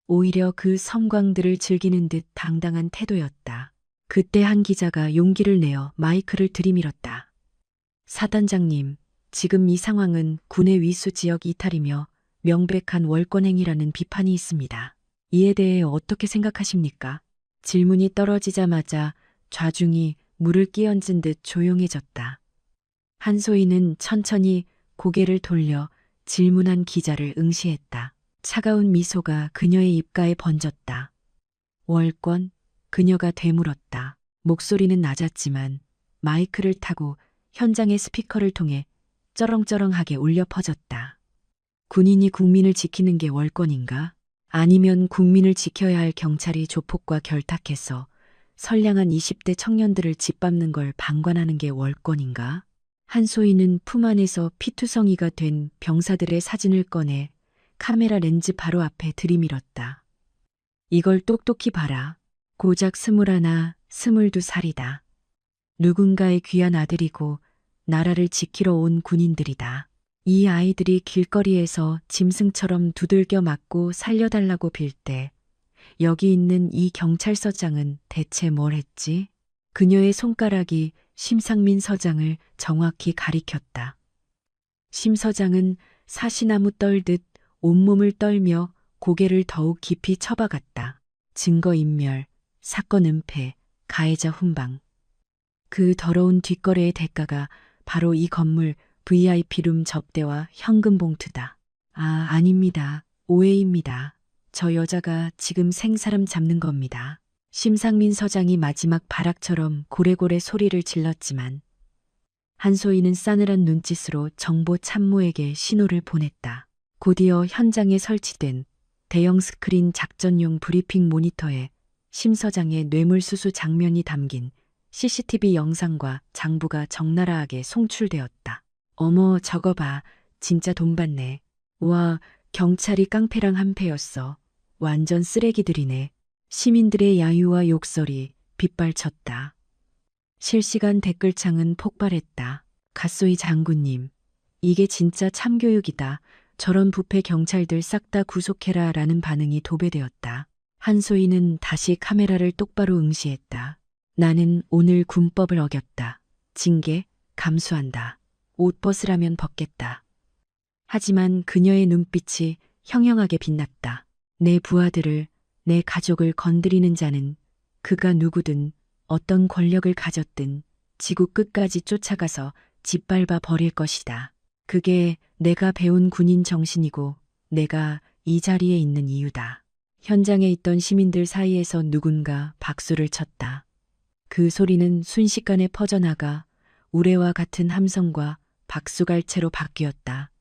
오히려 그 섬광들을 즐기는 듯 당당한 태도였다. 그때 한 기자가 용기를 내어 마이크를 들이밀었다. 사단장님, 지금 이 상황은 군의 위수 지역 이탈이며 명백한 월권행위라는 비판이 있습니다. 이에 대해 어떻게 생각하십니까? 질문이 떨어지자마자 좌중이 물을 끼얹은 듯 조용해졌다. 한소희는 천천히 고개를 돌려 질문한 기자를 응시했다. 차가운 미소가 그녀의 입가에 번졌다. 월권? 그녀가 되물었다. 목소리는 낮았지만 마이크를 타고 현장의 스피커를 통해 쩌렁쩌렁하게 울려 퍼졌다. 군인이 국민을 지키는 게 월권인가? 아니면 국민을 지켜야 할 경찰이 조폭과 결탁해서 선량한 20대 청년들을 짓밟는 걸 방관하는 게 월권인가? 한소희는 품 안에서 피투성이가 된 병사들의 사진을 꺼내 카메라 렌즈 바로 앞에 들이밀었다. 이걸 똑똑히 봐라. 고작 21, 22살이다. 누군가의 귀한 아들이고 나라를 지키러 온 군인들이다. 이 아이들이 길거리에서 짐승처럼 두들겨 맞고 살려달라고 빌 때 여기 있는 이 경찰서장은 대체 뭘 했지? 그녀의 손가락이 심상민 서장을 정확히 가리켰다. 심 서장은 사시나무 떨듯 온몸을 떨며 고개를 더욱 깊이 처박았다. 증거인멸, 사건 은폐, 가해자 훈방. 그 더러운 뒷거래의 대가가 바로 이 건물 VIP룸 접대와 현금 봉투다. 아, 아닙니다. 오해입니다. 저 여자가 지금 생사람 잡는 겁니다. 심상민 서장이 마지막 발악처럼 고래고래 소리를 질렀지만 한소희는 싸늘한 눈짓으로 정보 참모에게 신호를 보냈다. 곧이어 현장에 설치된 대형 스크린 작전용 브리핑 모니터에 심 서장의 뇌물수수 장면이 담긴 CCTV 영상과 장부가 적나라하게 송출되었다. 어머, 저거 봐. 진짜 돈 받네. 와, 경찰이 깡패랑 한패였어. 완전 쓰레기들이네. 시민들의 야유와 욕설이 빗발쳤다. 실시간 댓글창은 폭발했다. 갓소이 장군님, 이게 진짜 참교육이다. 저런 부패 경찰들 싹 다 구속해라 라는 반응이 도배되었다. 한소희는 다시 카메라를 똑바로 응시했다. 나는 오늘 군법을 어겼다. 징계, 감수한다. 옷 벗으라면 벗겠다. 하지만 그녀의 눈빛이 형형하게 빛났다. 내 부하들을, 내 가족을 건드리는 자는 그가 누구든 어떤 권력을 가졌든 지구 끝까지 쫓아가서 짓밟아 버릴 것이다. 그게 내가 배운 군인 정신이고 내가 이 자리에 있는 이유다. 현장에 있던 시민들 사이에서 누군가 박수를 쳤다. 그 소리는 순식간에 퍼져나가 우레와 같은 함성과 박수갈채로 바뀌었다.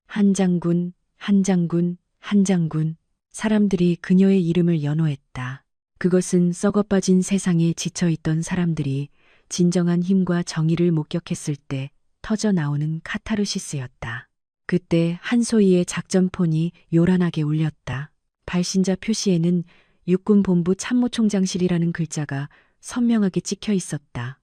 한 장군, 한 장군, 한 장군. 사람들이 그녀의 이름을 연호했다. 그것은 썩어빠진 세상에 지쳐있던 사람들이 진정한 힘과 정의를 목격했을 때 터져 나오는 카타르시스였다. 그때 한소희의 작전폰이 요란하게 울렸다. 발신자 표시에는 육군본부 참모총장실이라는 글자가 선명하게 찍혀 있었다.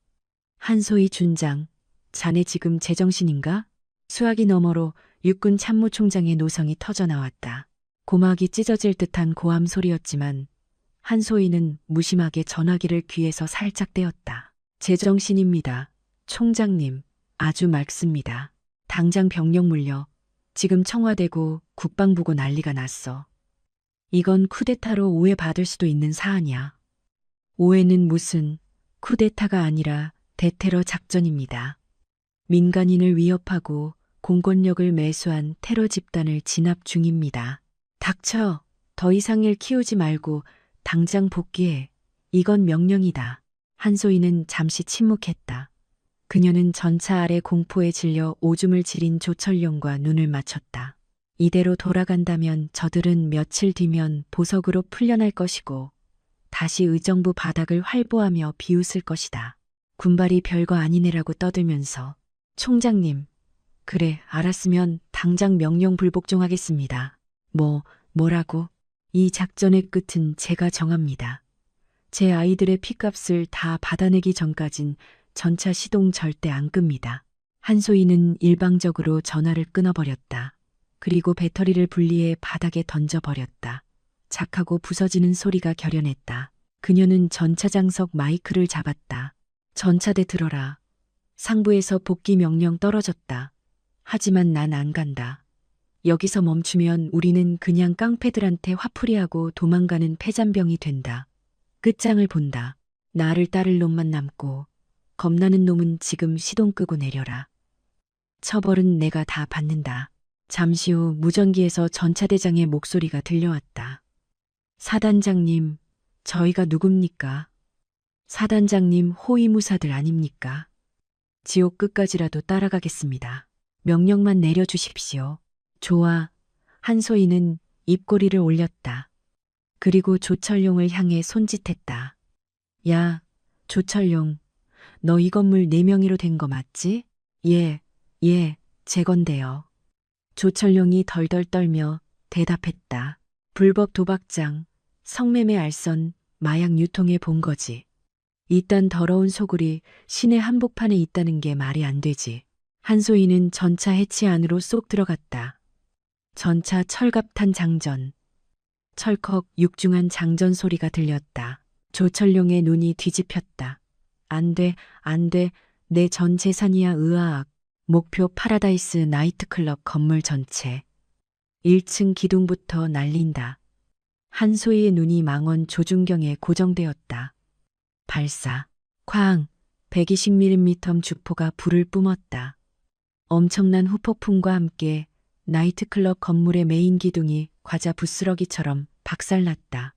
한소희 준장, 자네 지금 제정신인가? 수화기 너머로 육군 참모총장의 노성이 터져 나왔다. 고막이 찢어질 듯한 고함 소리였지만 한소희는 무심하게 전화기를 귀에서 살짝 떼었다. 제정신입니다. 총장님, 아주 맑습니다. 당장 병력 물려. 지금 청와대고 국방부고 난리가 났어. 이건 쿠데타로 오해받을 수도 있는 사안이야. 오해는 무슨 쿠데타가 아니라 대테러 작전입니다. 민간인을 위협하고 공권력을 매수한 테러 집단을 진압 중입니다. 닥쳐. 더 이상 일 키우지 말고 당장 복귀해. 이건 명령이다. 한소희는 잠시 침묵했다. 그녀는 전차 아래 공포에 질려 오줌을 지린 조철룡과 눈을 맞췄다. 이대로 돌아간다면 저들은 며칠 뒤면 보석으로 풀려날 것이고 다시 의정부 바닥을 활보하며 비웃을 것이다. 군발이 별거 아니네라고 떠들면서 총장님, 그래 알았으면 당장 명령 불복종하겠습니다. 뭐라고? 이 작전의 끝은 제가 정합니다. 제 아이들의 피값을 다 받아내기 전까진 전차 시동 절대 안 끕니다. 한소희는 일방적으로 전화를 끊어버렸다. 그리고 배터리를 분리해 바닥에 던져버렸다. 작하고 부서지는 소리가 결연했다. 그녀는 전차장석 마이크를 잡았다. 전차대 들어라. 상부에서 복귀 명령 떨어졌다. 하지만 난 안 간다. 여기서 멈추면 우리는 그냥 깡패들한테 화풀이하고 도망가는 패잔병이 된다. 끝장을 본다. 나를 따를 놈만 남고 겁나는 놈은 지금 시동 끄고 내려라. 처벌은 내가 다 받는다. 잠시 후 무전기에서 전차대장의 목소리가 들려왔다. 사단장님, 저희가 누굽니까? 사단장님 호위무사들 아닙니까? 지옥 끝까지라도 따라가겠습니다. 명령만 내려주십시오. 좋아. 한소희는 입꼬리를 올렸다. 그리고 조철룡을 향해 손짓했다. 야, 조철룡, 너 이 건물 내 명의로 된 거 맞지? 예, 제 건데요. 조철룡이 덜덜 떨며 대답했다. 불법 도박장, 성매매 알선, 마약 유통의 본거지. 이딴 더러운 소굴이 시내 한복판에 있다는 게 말이 안 되지. 한소희는 전차 해치 안으로 쏙 들어갔다. 전차 철갑탄 장전. 철컥 육중한 장전 소리가 들렸다. 조철룡의 눈이 뒤집혔다. 안 돼, 내 전 재산이야 으아악. 목표 파라다이스 나이트클럽 건물 전체. 1층 기둥부터 날린다. 한소희의 눈이 망원 조준경에 고정되었다. 발사. 쾅. 120mm 주포가 불을 뿜었다. 엄청난 후폭풍과 함께 나이트클럽 건물의 메인 기둥이 과자 부스러기처럼 박살났다.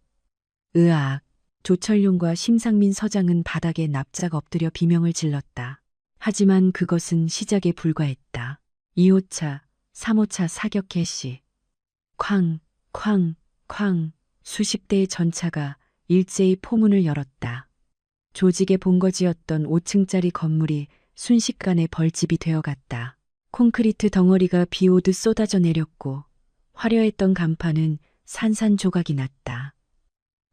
으악. 조철룡과 심상민 서장은 바닥에 납작 엎드려 비명을 질렀다. 하지만 그것은 시작에 불과했다. 2호차, 3호차 사격 개시. 쾅, 쾅. 수십 대의 전차가 일제히 포문을 열었다. 조직의 본거지였던 5층짜리 건물이 순식간에 벌집이 되어갔다. 콘크리트 덩어리가 비 오듯 쏟아져 내렸고 화려했던 간판은 산산조각이 났다.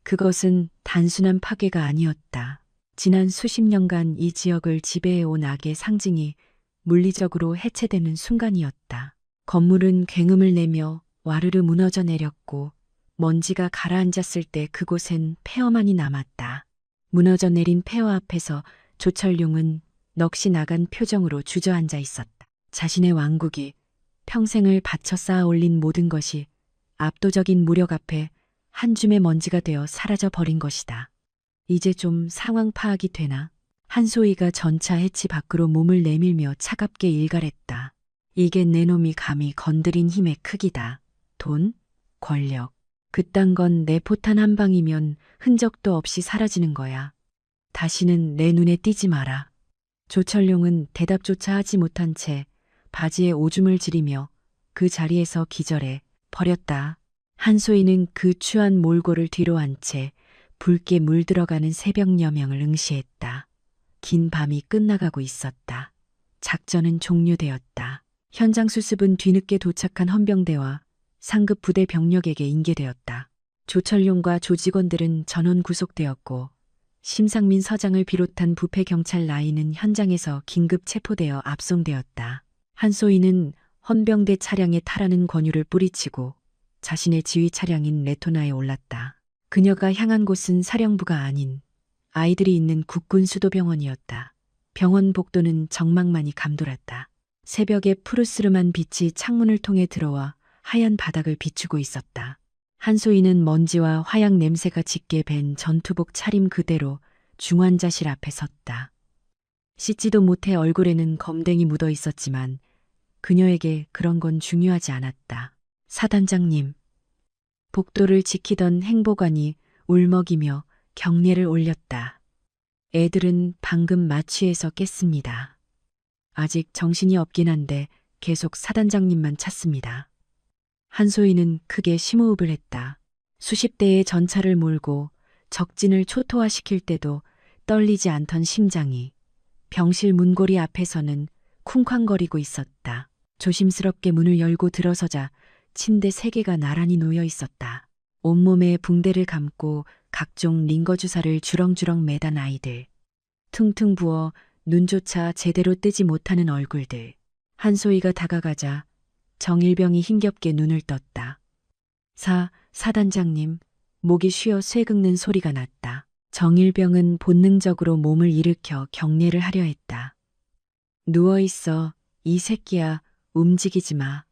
그것은 단순한 파괴가 아니었다. 지난 수십 년간 이 지역을 지배해온 악의 상징이 물리적으로 해체되는 순간이었다. 건물은 굉음을 내며 와르르 무너져 내렸고 먼지가 가라앉았을 때 그곳엔 폐허만이 남았다. 무너져 내린 폐허 앞에서 조철룡은 넋이 나간 표정으로 주저앉아 있었다. 자신의 왕국이 평생을 바쳐 쌓아 올린 모든 것이 압도적인 무력 앞에 한 줌의 먼지가 되어 사라져 버린 것이다. 이제 좀 상황 파악이 되나? 한소희가 전차 해치 밖으로 몸을 내밀며 차갑게 일갈했다. 이게 내 놈이 감히 건드린 힘의 크기다. 돈, 권력, 그딴 건 내 포탄 한 방이면 흔적도 없이 사라지는 거야. 다시는 내 눈에 띄지 마라. 조철룡은 대답조차 하지 못한 채 바지에 오줌을 지리며 그 자리에서 기절해 버렸다. 한소희는 그 추한 몰골을 뒤로 한 채 붉게 물들어가는 새벽 여명을 응시했다. 긴 밤이 끝나가고 있었다. 작전은 종료되었다. 현장 수습은 뒤늦게 도착한 헌병대와 상급 부대 병력에게 인계되었다. 조철룡과 조직원들은 전원 구속되었고 심상민 서장을 비롯한 부패 경찰 라인은 현장에서 긴급 체포되어 압송되었다. 한소희는 헌병대 차량에 타라는 권유를 뿌리치고 자신의 지휘 차량인 레토나에 올랐다. 그녀가 향한 곳은 사령부가 아닌 아이들이 있는 국군 수도병원이었다. 병원 복도는 적막만이 감돌았다. 새벽에 푸르스름한 빛이 창문을 통해 들어와 하얀 바닥을 비추고 있었다. 한소희는 먼지와 화약 냄새가 짙게 밴 전투복 차림 그대로 중환자실 앞에 섰다. 씻지도 못해 얼굴에는 검댕이 묻어 있었지만 그녀에게 그런 건 중요하지 않았다. 사단장님. 복도를 지키던 행보관이 울먹이며 경례를 올렸다. 애들은 방금 마취해서 깼습니다. 아직 정신이 없긴 한데 계속 사단장님만 찾습니다. 한소희는 크게 심호흡을 했다. 수십 대의 전차를 몰고 적진을 초토화시킬 때도 떨리지 않던 심장이 병실 문고리 앞에서는 쿵쾅거리고 있었다. 조심스럽게 문을 열고 들어서자 침대 3개가 나란히 놓여 있었다. 온몸에 붕대를 감고 각종 링거 주사를 주렁주렁 매단 아이들. 퉁퉁 부어 눈조차 제대로 뜨지 못하는 얼굴들. 한소희가 다가가자 정일병이 힘겹게 눈을 떴다. 사단장님, 목이 쉬어 쇠 긁는 소리가 났다. 정일병은 본능적으로 몸을 일으켜 경례를 하려 했다. 누워있어, 이 새끼야, 움직이지 마.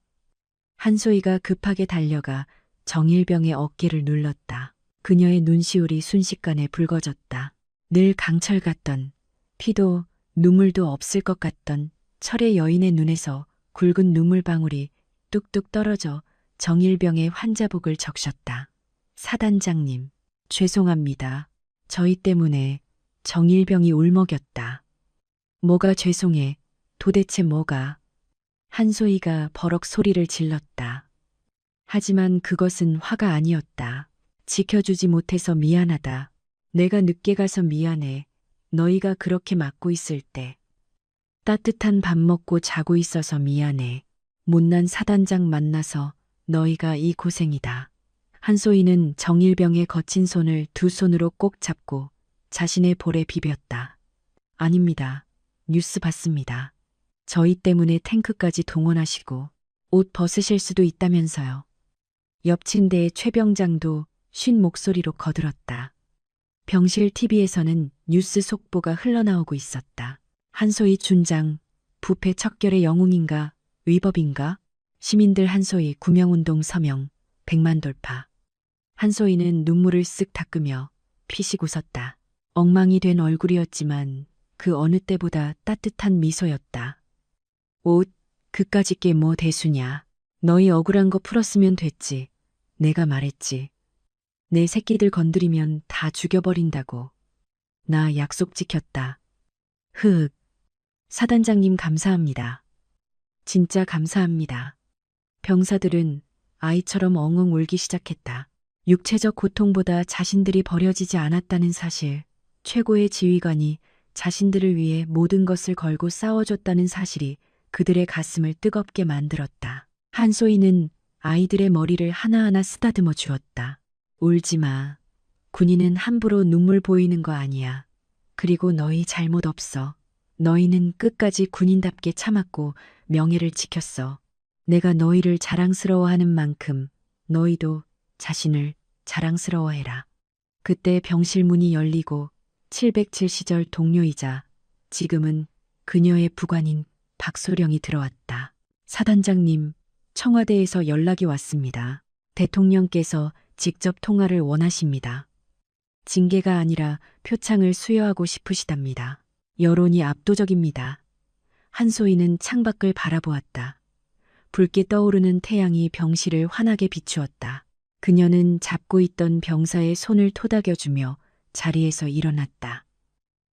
한소희가 급하게 달려가 정일병의 어깨를 눌렀다. 그녀의 눈시울이 순식간에 붉어졌다. 늘 강철 같던, 피도 눈물도 없을 것 같던 철의 여인의 눈에서 굵은 눈물방울이 뚝뚝 떨어져 정일병의 환자복을 적셨다. 사단장님, 죄송합니다. 저희 때문에 정일병이 울먹였다. 뭐가 죄송해? 도대체 뭐가? 한소희가 버럭 소리를 질렀다. 하지만 그것은 화가 아니었다. 지켜주지 못해서 미안하다. 내가 늦게 가서 미안해. 너희가 그렇게 맞고 있을 때. 따뜻한 밥 먹고 자고 있어서 미안해. 못난 사단장 만나서 너희가 이 고생이다. 한소희는 정일병의 거친 손을 두 손으로 꼭 잡고 자신의 볼에 비볐다. 아닙니다. 뉴스 봤습니다. 저희 때문에 탱크까지 동원하시고 옷 벗으실 수도 있다면서요. 옆 침대의 최 병장도 쉰 목소리로 거들었다. 병실 TV에서는 뉴스 속보가 흘러나오고 있었다. 한소희 준장, 부패 척결의 영웅인가, 위법인가? 시민들 한소희 구명운동 서명, 100만 돌파. 한소희는 눈물을 쓱 닦으며 피식 웃었다. 엉망이 된 얼굴이었지만 그 어느 때보다 따뜻한 미소였다. 옷, 그까짓 게 뭐 대수냐. 너희 억울한 거 풀었으면 됐지. 내가 말했지. 내 새끼들 건드리면 다 죽여버린다고. 나 약속 지켰다. 흑. 사단장님 감사합니다. 진짜 감사합니다. 병사들은 아이처럼 엉엉 울기 시작했다. 육체적 고통보다 자신들이 버려지지 않았다는 사실, 최고의 지휘관이 자신들을 위해 모든 것을 걸고 싸워줬다는 사실이 그들의 가슴을 뜨겁게 만들었다. 한소희는 아이들의 머리를 하나하나 쓰다듬어 주었다. 울지 마. 군인은 함부로 눈물 보이는 거 아니야. 그리고 너희 잘못 없어. 너희는 끝까지 군인답게 참았고 명예를 지켰어. 내가 너희를 자랑스러워하는 만큼 너희도 자신을 자랑스러워해라. 그때 병실 문이 열리고 707 시절 동료이자 지금은 그녀의 부관인 박소령이 들어왔다. 사단장님, 청와대에서 연락이 왔습니다. 대통령께서 직접 통화를 원하십니다. 징계가 아니라 표창을 수여하고 싶으시답니다. 여론이 압도적입니다. 한소희는 창밖을 바라보았다. 붉게 떠오르는 태양이 병실을 환하게 비추었다. 그녀는 잡고 있던 병사의 손을 토닥여주며 자리에서 일어났다.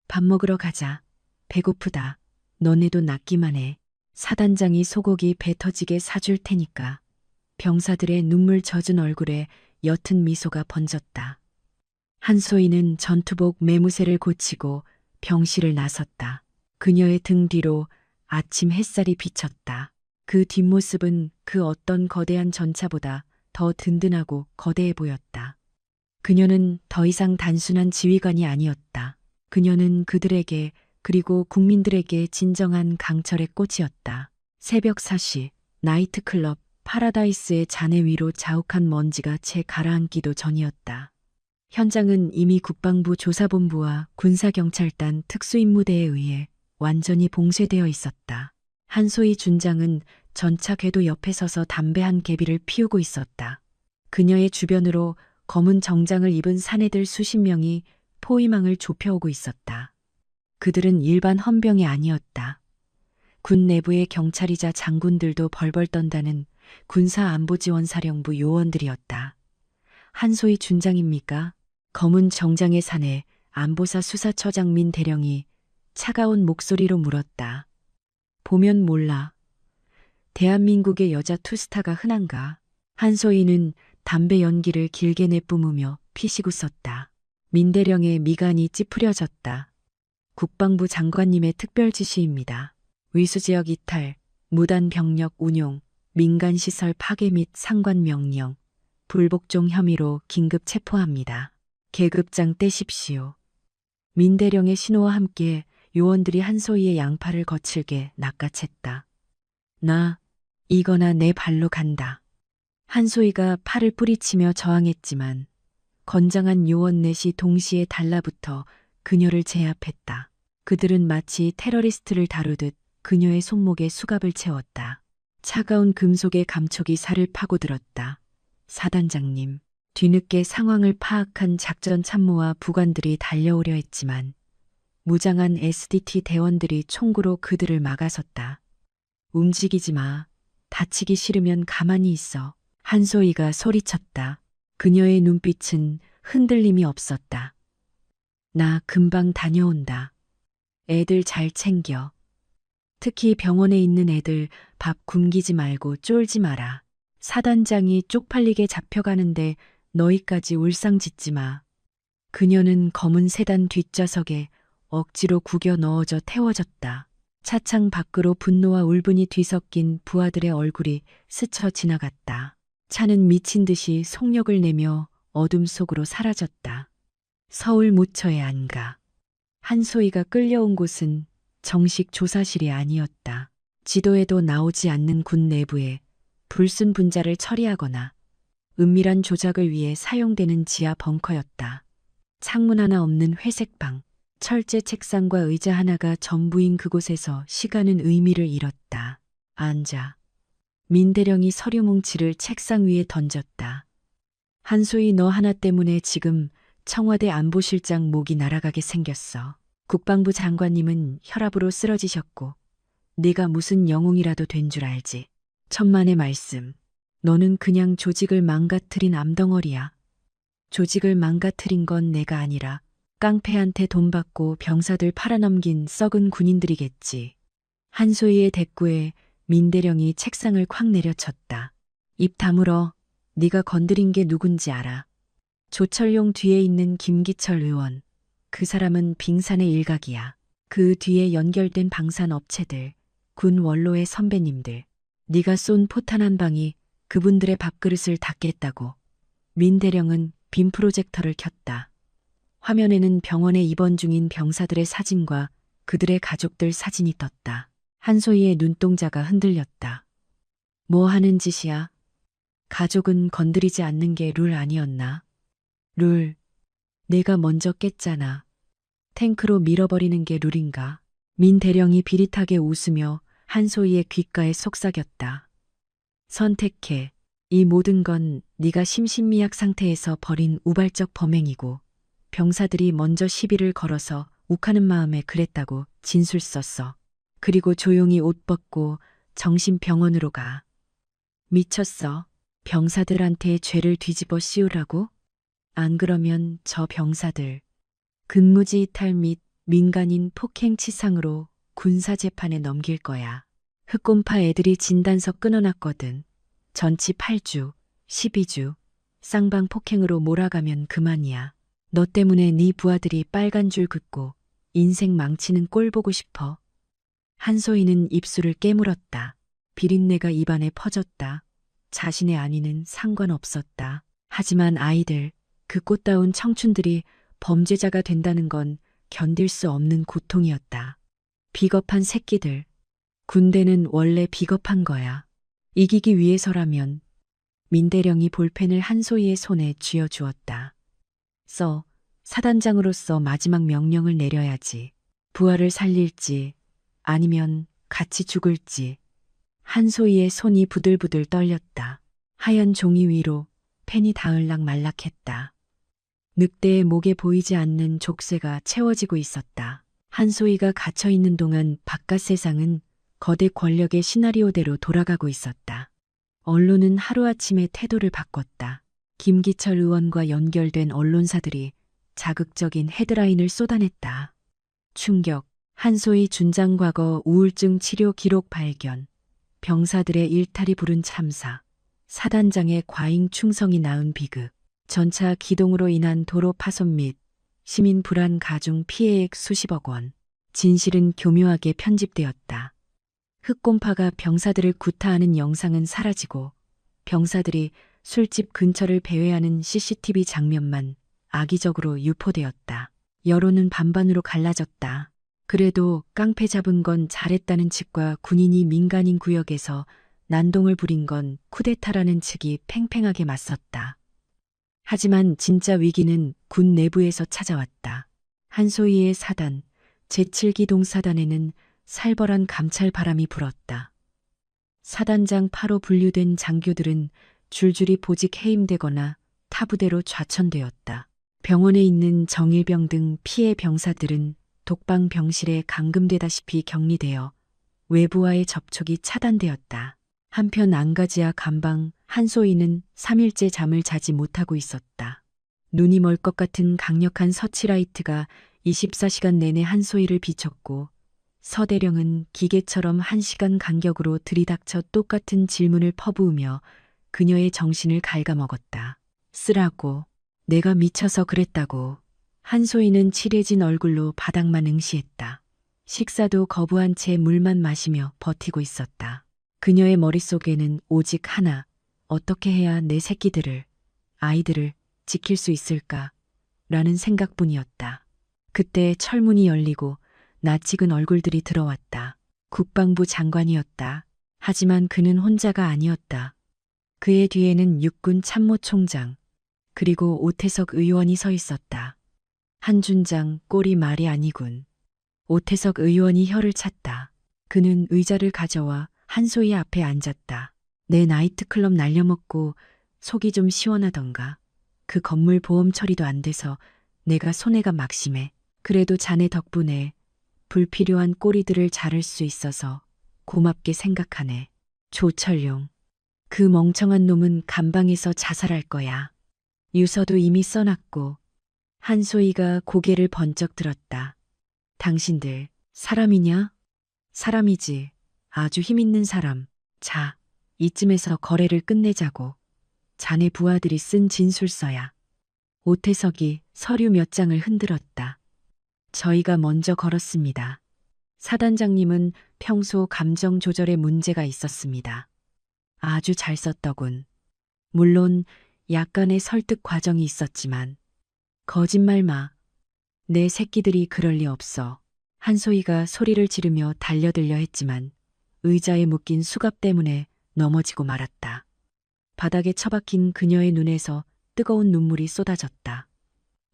밥 먹으러 가자. 배고프다. 너네도 낫기만 해. 사단장이 소고기 배 터지게 사줄 테니까. 병사들의 눈물 젖은 얼굴에 옅은 미소가 번졌다. 한소희는 전투복 매무새를 고치고 병실을 나섰다. 그녀의 등 뒤로 아침 햇살이 비쳤다. 그 뒷모습은 그 어떤 거대한 전차보다 더 든든하고 거대해 보였다. 그녀는 더 이상 단순한 지휘관이 아니었다. 그녀는 그들에게 그리고 국민들에게 진정한 강철의 꽃이었다. 새벽 4시 나이트클럽 파라다이스의 잔해 위로 자욱한 먼지가 채 가라앉기도 전이었다. 현장은 이미 국방부 조사본부와 군사경찰단 특수임무대에 의해 완전히 봉쇄되어 있었다. 한소희 준장은 전차 궤도 옆에 서서 담배 한 개비를 피우고 있었다. 그녀의 주변으로 검은 정장을 입은 사내들 수십 명이 포위망을 좁혀오고 있었다. 그들은 일반 헌병이 아니었다. 군 내부의 경찰이자 장군들도 벌벌 떤다는 군사안보지원사령부 요원들이었다. 한소희 준장입니까? 검은 정장의 사내 안보사 수사처장 민 대령이 차가운 목소리로 물었다. 보면 몰라. 대한민국의 여자 투스타가 흔한가? 한소희는 담배 연기를 길게 내뿜으며 피식 웃었다. 민대령의 미간이 찌푸려졌다. 국방부 장관님의 특별 지시입니다. 위수지역 이탈, 무단 병력 운용, 민간시설 파괴 및 상관 명령, 불복종 혐의로 긴급 체포합니다. 계급장 떼십시오. 민대령의 신호와 함께 요원들이 한소희의 양팔을 거칠게 낚아챘다. 나 이거나 내 발로 간다. 한소희가 팔을 뿌리치며 저항했지만 건장한 요원 넷이 동시에 달라붙어 그녀를 제압했다. 그들은 마치 테러리스트를 다루듯 그녀의 손목에 수갑을 채웠다. 차가운 금속의 감촉이 살을 파고들었다. 사단장님. 뒤늦게 상황을 파악한 작전 참모와 부관들이 달려오려 했지만 무장한 SDT 대원들이 총구로 그들을 막아섰다. 움직이지 마. 다치기 싫으면 가만히 있어. 한소희가 소리쳤다. 그녀의 눈빛은 흔들림이 없었다. 나 금방 다녀온다. 애들 잘 챙겨. 특히 병원에 있는 애들 밥 굶기지 말고 쫄지 마라. 사단장이 쪽팔리게 잡혀가는데 너희까지 울상짓지 마. 그녀는 검은 세단 뒷좌석에 억지로 구겨 넣어져 태워졌다. 차창 밖으로 분노와 울분이 뒤섞인 부하들의 얼굴이 스쳐 지나갔다. 차는 미친 듯이 속력을 내며 어둠 속으로 사라졌다. 서울 무처의 안가. 한소희가 끌려온 곳은 정식 조사실이 아니었다. 지도에도 나오지 않는 군 내부에 불순 분자를 처리하거나 은밀한 조작을 위해 사용되는 지하 벙커였다. 창문 하나 없는 회색 방, 철제 책상과 의자 하나가 전부인 그곳에서 시간은 의미를 잃었다. 앉아. 민대령이 서류 뭉치를 책상 위에 던졌다. 한소희 너 하나 때문에 지금 청와대 안보실장 목이 날아가게 생겼어. 국방부 장관님은 혈압으로 쓰러지셨고 네가 무슨 영웅이라도 된 줄 알지. 천만의 말씀. 너는 그냥 조직을 망가뜨린 암덩어리야. 조직을 망가뜨린 건 내가 아니라 깡패한테 돈 받고 병사들 팔아넘긴 썩은 군인들이겠지. 한소희의 대꾸에 민대령이 책상을 콱 내려쳤다. 입 다물어. 네가 건드린 게 누군지 알아. 조철용 뒤에 있는 김기철 의원. 그 사람은 빙산의 일각이야. 그 뒤에 연결된 방산 업체들, 군 원로의 선배님들. 네가 쏜 포탄 한 방이 그분들의 밥그릇을 닦겠다고. 민대령은 빔 프로젝터를 켰다. 화면에는 병원에 입원 중인 병사들의 사진과 그들의 가족들 사진이 떴다. 한소희의 눈동자가 흔들렸다. 뭐 하는 짓이야? 가족은 건드리지 않는 게 룰 아니었나? 룰. 내가 먼저 깼잖아. 탱크로 밀어버리는 게 룰인가? 민 대령이 비릿하게 웃으며 한소희의 귓가에 속삭였다. 선택해. 이 모든 건 네가 심신미약 상태에서 벌인 우발적 범행이고 병사들이 먼저 시비를 걸어서 욱하는 마음에 그랬다고 진술 썼어. 그리고 조용히 옷 벗고 정신병원으로 가. 미쳤어. 병사들한테 죄를 뒤집어 씌우라고? 안 그러면 저 병사들 근무지 이탈 및 민간인 폭행 치상으로 군사재판에 넘길 거야. 흑곰파 애들이 진단서 끊어놨거든. 전치 8주, 12주, 쌍방 폭행으로 몰아가면 그만이야. 너 때문에 네 부하들이 빨간 줄 긋고 인생 망치는 꼴 보고 싶어. 한소희는 입술을 깨물었다. 비린내가 입안에 퍼졌다. 자신의 안위는 상관없었다. 하지만 아이들, 그 꽃다운 청춘들이 범죄자가 된다는 건 견딜 수 없는 고통이었다. 비겁한 새끼들. 군대는 원래 비겁한 거야. 이기기 위해서라면 민대령이 볼펜을 한소희의 손에 쥐어주었다. 써, 사단장으로서 마지막 명령을 내려야지. 부하를 살릴지 아니면 같이 죽을지. 한소희의 손이 부들부들 떨렸다. 하얀 종이 위로 펜이 닿을락 말락했다. 늑대의 목에 보이지 않는 족쇄가 채워지고 있었다. 한소희가 갇혀있는 동안 바깥 세상은 거대 권력의 시나리오대로 돌아가고 있었다. 언론은 하루아침에 태도를 바꿨다. 김기철 의원과 연결된 언론사들이 자극적인 헤드라인을 쏟아냈다. 충격, 한소희 준장 과거 우울증 치료 기록 발견, 병사들의 일탈이 부른 참사, 사단장의 과잉 충성이 낳은 비극, 전차 기동으로 인한 도로 파손 및 시민 불안 가중 피해액 수십억 원. 진실은 교묘하게 편집되었다. 흑곰파가 병사들을 구타하는 영상은 사라지고 병사들이 술집 근처를 배회하는 CCTV 장면만 악의적으로 유포되었다. 여론은 반반으로 갈라졌다. 그래도 깡패 잡은 건 잘했다는 측과 군인이 민간인 구역에서 난동을 부린 건 쿠데타라는 측이 팽팽하게 맞섰다. 하지만 진짜 위기는 군 내부에서 찾아왔다. 한소희의 사단, 제7기 동사단에는 살벌한 감찰 바람이 불었다. 사단장 8호 분류된 장교들은 줄줄이 보직 해임되거나 타부대로 좌천되었다. 병원에 있는 정일병 등 피해 병사들은 독방 병실에 감금되다시피 격리되어 외부와의 접촉이 차단되었다. 한편 안가지와 감방 한소희는 3일째 잠을 자지 못하고 있었다. 눈이 멀 것 같은 강력한 서치라이트가 24시간 내내 한소희를 비췄고 서대령은 기계처럼 1시간 간격으로 들이닥쳐 똑같은 질문을 퍼부으며 그녀의 정신을 갉아먹었다. 쓰라고. 내가 미쳐서 그랬다고. 한소희는 칠해진 얼굴로 바닥만 응시했다. 식사도 거부한 채 물만 마시며 버티고 있었다. 그녀의 머릿속에는 오직 하나. 어떻게 해야 내 새끼들을, 아이들을 지킬 수 있을까? 라는 생각뿐이었다. 그때 철문이 열리고 낯익은 얼굴들이 들어왔다. 국방부 장관이었다. 하지만 그는 혼자가 아니었다. 그의 뒤에는 육군 참모총장, 그리고 오태석 의원이 서 있었다. 한준장 꼴이 말이 아니군. 오태석 의원이 혀를 찼다. 그는 의자를 가져와 한소희 앞에 앉았다. 내 나이트클럽 날려먹고 속이 좀 시원하던가. 그 건물 보험 처리도 안 돼서 내가 손해가 막심해. 그래도 자네 덕분에 불필요한 꼬리들을 자를 수 있어서 고맙게 생각하네. 조철용. 그 멍청한 놈은 감방에서 자살할 거야. 유서도 이미 써놨고. 한소희가 고개를 번쩍 들었다. 당신들 사람이냐? 사람이지. 아주 힘있는 사람. 자, 이쯤에서 거래를 끝내자고. 자네 부하들이 쓴 진술서야. 오태석이 서류 몇 장을 흔들었다. 저희가 먼저 걸었습니다. 사단장님은 평소 감정 조절에 문제가 있었습니다. 아주 잘 썼더군. 물론 약간의 설득 과정이 있었지만. 거짓말 마. 내 새끼들이 그럴 리 없어. 한소희가 소리를 지르며 달려들려 했지만 의자에 묶인 수갑 때문에 넘어지고 말았다. 바닥에 처박힌 그녀의 눈에서 뜨거운 눈물이 쏟아졌다.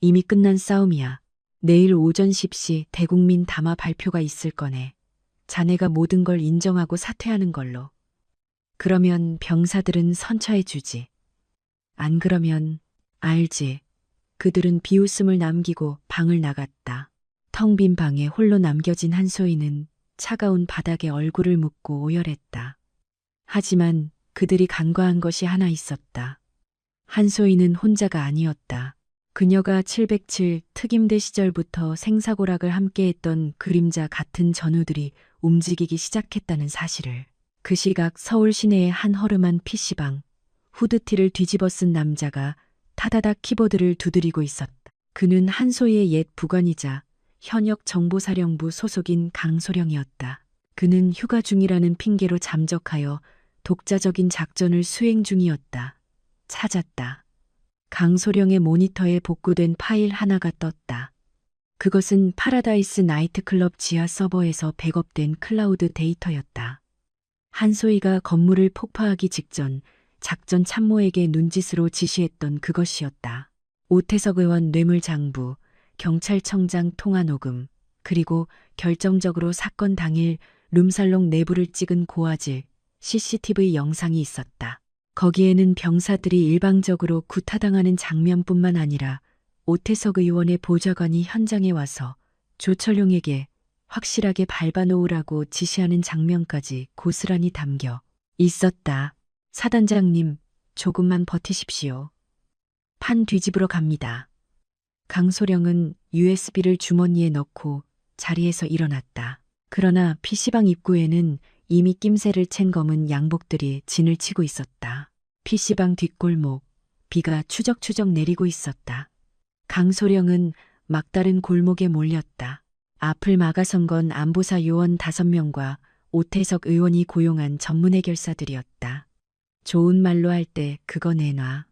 이미 끝난 싸움이야. 내일 오전 10시 대국민 담화 발표가 있을 거네. 자네가 모든 걸 인정하고 사퇴하는 걸로. 그러면 병사들은 선처해 주지. 안 그러면 알지. 그들은 비웃음을 남기고 방을 나갔다. 텅 빈 방에 홀로 남겨진 한소희는 차가운 바닥에 얼굴을 묻고 오열했다. 하지만 그들이 간과한 것이 하나 있었다. 한소희는 혼자가 아니었다. 그녀가 707 특임대 시절부터 생사고락을 함께했던 그림자 같은 전우들이 움직이기 시작했다는 사실을. 그 시각 서울 시내의 한 허름한 PC방, 후드티를 뒤집어 쓴 남자가 타다닥 키보드를 두드리고 있었다. 그는 한소희의 옛 부관이자 현역 정보사령부 소속인 강소령이었다. 그는 휴가 중이라는 핑계로 잠적하여 독자적인 작전을 수행 중이었다. 찾았다. 강소령의 모니터에 복구된 파일 하나가 떴다. 그것은 파라다이스 나이트클럽 지하 서버에서 백업된 클라우드 데이터였다. 한소희가 건물을 폭파하기 직전 작전 참모에게 눈짓으로 지시했던 그것이었다. 오태석 의원 뇌물장부, 경찰청장 통화 녹음, 그리고 결정적으로 사건 당일 룸살롱 내부를 찍은 고화질 CCTV 영상이 있었다. 거기에는 병사들이 일방적으로 구타당하는 장면뿐만 아니라 오태석 의원의 보좌관이 현장에 와서 조철용에게 확실하게 밟아놓으라고 지시하는 장면까지 고스란히 담겨 있었다. 사단장님, 조금만 버티십시오. 판 뒤집으러 갑니다. 강소령은 USB를 주머니에 넣고 자리에서 일어났다. 그러나 PC방 입구에는 이미 낌새를 챈 검은 양복들이 진을 치고 있었다. PC방 뒷골목, 비가 추적추적 내리고 있었다. 강소령은 막다른 골목에 몰렸다. 앞을 막아선 건 안보사 요원 5명과 오태석 의원이 고용한 전문 해결사들이었다. 좋은 말로 할 때 그거 내놔.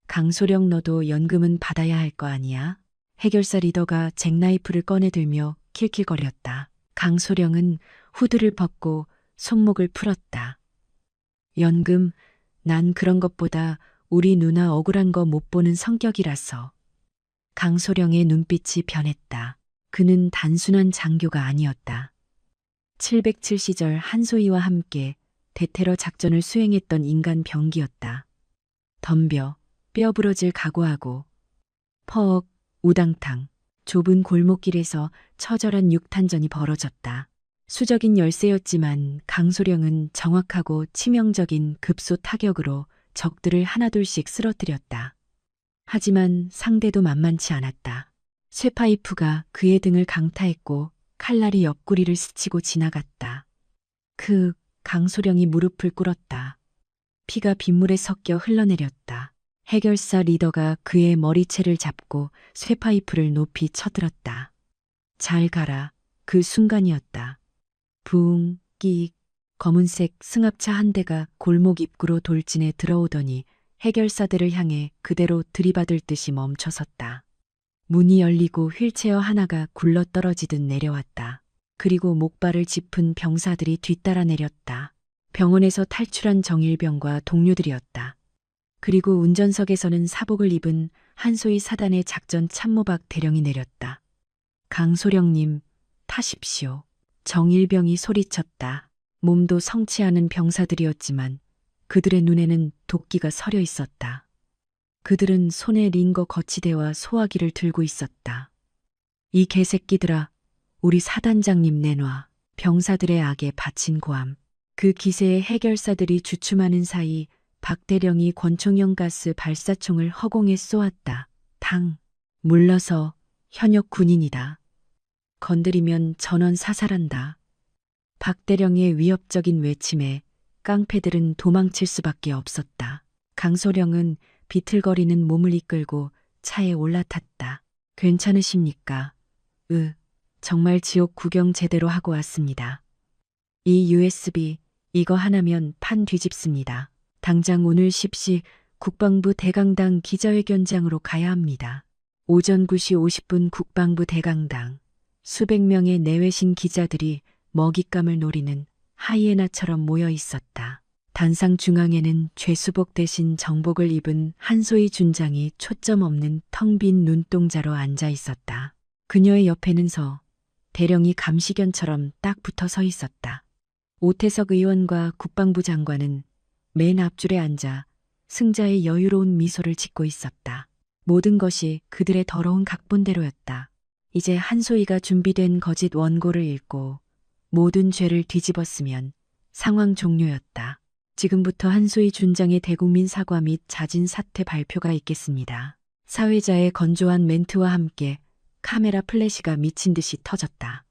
강소령 너도 연금은 받아야 할 거 아니야? 해결사 리더가 잭나이프를 꺼내들며 킬킬거렸다. 강소령은 후드를 벗고 손목을 풀었다. 연금, 난 그런 것보다 우리 누나 억울한 거 못 보는 성격이라서. 강소령의 눈빛이 변했다. 그는 단순한 장교가 아니었다. 707 시절 한소희와 함께 대테러 작전을 수행했던 인간 병기였다. 덤벼, 뼈 부러질 각오하고. 퍽, 우당탕, 좁은 골목길에서 처절한 육탄전이 벌어졌다. 수적인 열세였지만 강소령은 정확하고 치명적인 급소 타격으로 적들을 하나둘씩 쓰러뜨렸다. 하지만 상대도 만만치 않았다. 쇠파이프가 그의 등을 강타했고 칼날이 옆구리를 스치고 지나갔다. 강소령이 무릎을 꿇었다. 피가 빗물에 섞여 흘러내렸다. 해결사 리더가 그의 머리채를 잡고 쇠파이프를 높이 쳐들었다. 잘 가라. 그 순간이었다. 붕, 끽, 검은색 승합차 한 대가 골목 입구로 돌진해 들어오더니 해결사들을 향해 그대로 들이받을 듯이 멈춰섰다. 문이 열리고 휠체어 하나가 굴러떨어지듯 내려왔다. 그리고 목발을 짚은 병사들이 뒤따라 내렸다. 병원에서 탈출한 정일병과 동료들이었다. 그리고 운전석에서는 사복을 입은 한소희 사단의 작전 참모박 대령이 내렸다. 강소령님, 타십시오. 정일병이 소리쳤다. 몸도 성취하는 병사들이었지만 그들의 눈에는 도끼가 서려 있었다. 그들은 손에 링거 거치대와 소화기를 들고 있었다. 이 개새끼들아, 우리 사단장님 내놔. 병사들의 악에 바친 고함. 그 기세에 해결사들이 주춤하는 사이 박 대령이 권총형 가스 발사총을 허공에 쏘았다. 당. 물러서. 현역 군인이다. 건드리면 전원 사살한다. 박 대령의 위협적인 외침에 깡패들은 도망칠 수밖에 없었다. 강소령은 비틀거리는 몸을 이끌고 차에 올라탔다. 괜찮으십니까? 정말 지옥 구경 제대로 하고 왔습니다. 이 USB, 이거 하나면 판 뒤집습니다. 당장 오늘 10시 국방부 대강당 기자회견장으로 가야 합니다. 오전 9시 50분 국방부 대강당. 수백 명의 내외신 기자들이 먹잇감을 노리는 하이에나처럼 모여 있었다. 단상 중앙에는 죄수복 대신 정복을 입은 한소희 준장이 초점 없는 텅 빈 눈동자로 앉아 있었다. 그녀의 옆에는 대령이 감시견처럼 딱 붙어 서 있었다. 오태석 의원과 국방부 장관은 맨 앞줄에 앉아 승자의 여유로운 미소를 짓고 있었다. 모든 것이 그들의 더러운 각본대로였다. 이제 한소희가 준비된 거짓 원고를 읽고 모든 죄를 뒤집었으면 상황 종료였다. 지금부터 한소희 준장의 대국민 사과 및 자진 사퇴 발표가 있겠습니다. 사회자의 건조한 멘트와 함께 카메라 플래시가 미친 듯이 터졌다.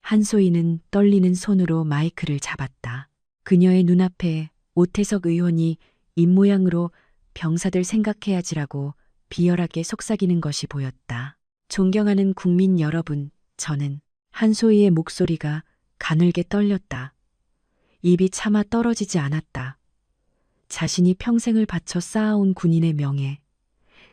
한소희는 떨리는 손으로 마이크를 잡았다. 그녀의 눈앞에 오태석 의원이 입모양으로 병사들 생각해야지라고 비열하게 속삭이는 것이 보였다. 존경하는 국민 여러분, 저는 한소희의 목소리가 가늘게 떨렸다. 입이 차마 떨어지지 않았다. 자신이 평생을 바쳐 쌓아온 군인의 명예,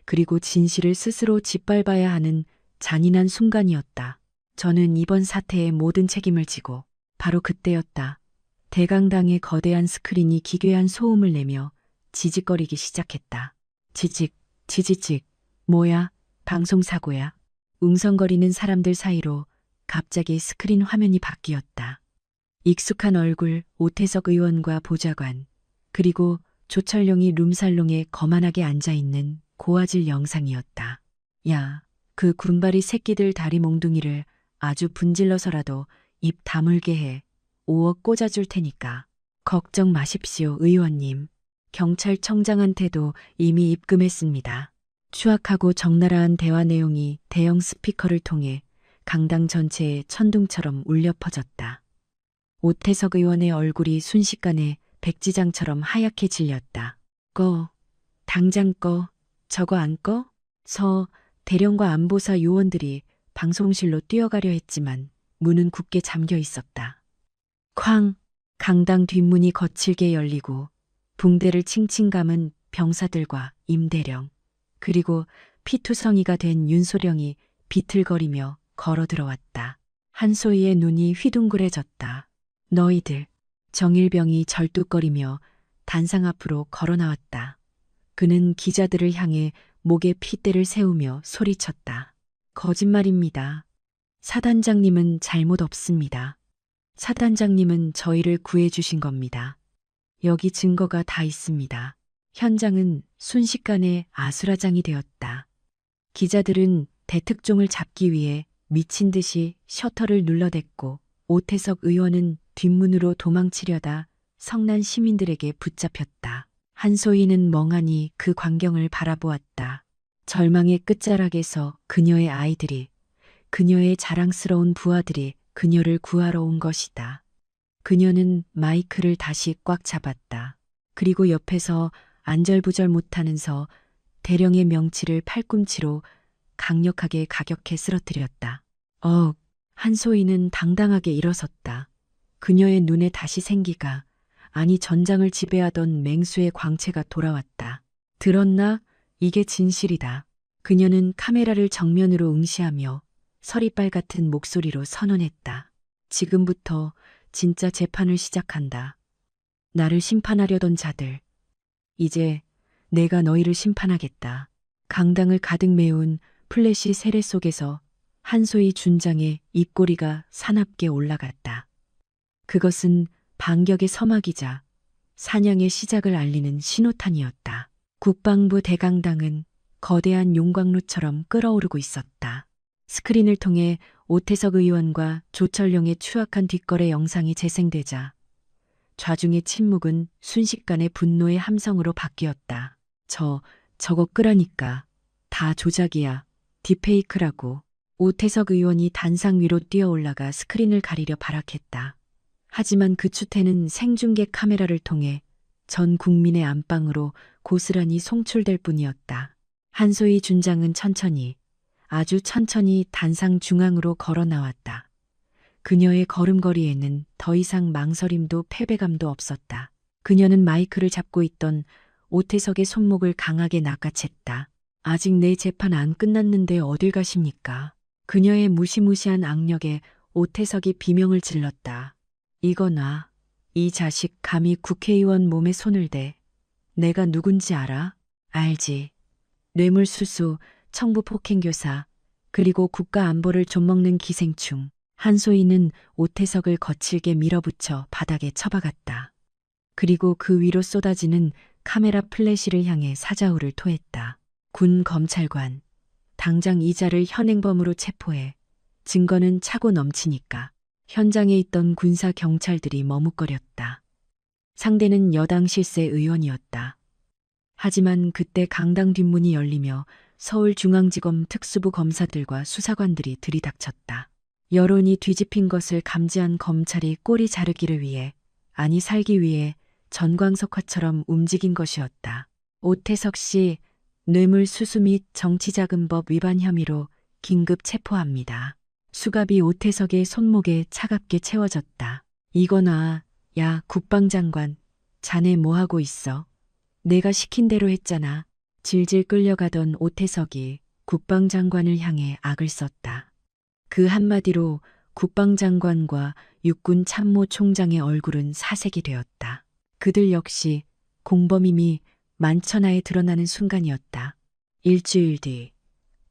그리고 진실을 스스로 짓밟아야 하는 잔인한 순간이었다. 저는 이번 사태의 모든 책임을 지고 바로 그때였다. 대강당의 거대한 스크린이 기괴한 소음을 내며 지직거리기 시작했다. 지직, 지지직, 뭐야, 방송사고야. 웅성거리는 사람들 사이로 갑자기 스크린 화면이 바뀌었다. 익숙한 얼굴, 오태석 의원과 보좌관, 그리고 조철룡이 룸살롱에 거만하게 앉아있는 고화질 영상이었다. 야, 그 군바리 새끼들 다리 몽둥이를 아주 분질러서라도 입 다물게 해. 5억 꽂아줄 테니까. 걱정 마십시오, 의원님. 경찰청장한테도 이미 입금했습니다. 추악하고 적나라한 대화 내용이 대형 스피커를 통해 강당 전체에 천둥처럼 울려 퍼졌다. 오태석 의원의 얼굴이 순식간에 백지장처럼 하얗게 질렸다. 꺼. 당장 꺼. 저거 안 꺼? 대령과 안보사 요원들이 방송실로 뛰어가려 했지만 문은 굳게 잠겨 있었다. 쾅! 강당 뒷문이 거칠게 열리고 붕대를 칭칭 감은 병사들과 임대령, 그리고 피투성이가 된 윤소령이 비틀거리며 걸어 들어왔다. 한소희의 눈이 휘둥그레졌다. 너희들, 정일병이 절뚝거리며 단상 앞으로 걸어 나왔다. 그는 기자들을 향해 목에 핏대를 세우며 소리쳤다. 거짓말입니다. 사단장님은 잘못 없습니다. 사단장님은 저희를 구해주신 겁니다. 여기 증거가 다 있습니다. 현장은 순식간에 아수라장이 되었다. 기자들은 대특종을 잡기 위해 미친 듯이 셔터를 눌러댔고 오태석 의원은 뒷문으로 도망치려다 성난 시민들에게 붙잡혔다. 한소희는 멍하니 그 광경을 바라보았다. 절망의 끝자락에서 그녀의 아이들이, 그녀의 자랑스러운 부하들이 그녀를 구하러 온 것이다. 그녀는 마이크를 다시 꽉 잡았다. 그리고 옆에서 안절부절 못하면서 대령의 명치를 팔꿈치로 강력하게 가격해 쓰러뜨렸다. 한소희는 당당하게 일어섰다. 그녀의 눈에 다시 생기가, 아니 전장을 지배하던 맹수의 광채가 돌아왔다. 들었나? 이게 진실이다. 그녀는 카메라를 정면으로 응시하며 서리빨 같은 목소리로 선언했다. 지금부터 진짜 재판을 시작한다. 나를 심판하려던 자들. 이제 내가 너희를 심판하겠다. 강당을 가득 메운 플래시 세례 속에서 한소희 준장의 입꼬리가 사납게 올라갔다. 그것은 반격의 서막이자 사냥의 시작을 알리는 신호탄이었다. 국방부 대강당은 거대한 용광로처럼 끓어오르고 있었다. 스크린을 통해 오태석 의원과 조철룡의 추악한 뒷거래 영상이 재생되자 좌중의 침묵은 순식간에 분노의 함성으로 바뀌었다. 저거 끄라니까. 다 조작이야. 딥페이크라고. 오태석 의원이 단상 위로 뛰어올라가 스크린을 가리려 발악했다. 하지만 그 추태는 생중계 카메라를 통해 전 국민의 안방으로 고스란히 송출될 뿐이었다. 한소희 준장은 천천히, 아주 천천히 단상 중앙으로 걸어 나왔다. 그녀의 걸음걸이에는 더 이상 망설임도 패배감도 없었다. 그녀는 마이크를 잡고 있던 오태석의 손목을 강하게 낚아챘다. 아직 내 재판 안 끝났는데 어딜 가십니까? 그녀의 무시무시한 악력에 오태석이 비명을 질렀다. 이거 놔. 이 자식 감히 국회의원 몸에 손을 대. 내가 누군지 알아? 알지. 뇌물수수, 청부 폭행교사, 그리고 국가안보를 좀먹는 기생충. 한소희는 오태석을 거칠게 밀어붙여 바닥에 처박았다. 그리고 그 위로 쏟아지는 카메라 플래시를 향해 사자후를 토했다. 군 검찰관, 당장 이자를 현행범으로 체포해. 증거는 차고 넘치니까. 현장에 있던 군사 경찰들이 머뭇거렸다. 상대는 여당 실세 의원이었다. 하지만 그때 강당 뒷문이 열리며 서울중앙지검 특수부 검사들과 수사관들이 들이닥쳤다. 여론이 뒤집힌 것을 감지한 검찰이 꼬리 자르기를 위해, 아니 살기 위해 전광석화처럼 움직인 것이었다. 오태석 씨 뇌물수수 및 정치자금법 위반 혐의로 긴급 체포합니다. 수갑이 오태석의 손목에 차갑게 채워졌다. 이거나, 야 국방장관, 자네 뭐하고 있어? 내가 시킨 대로 했잖아. 질질 끌려가던 오태석이 국방장관을 향해 악을 썼다. 그 한마디로 국방장관과 육군 참모총장의 얼굴은 사색이 되었다. 그들 역시 공범임이 만천하에 드러나는 순간이었다. 일주일 뒤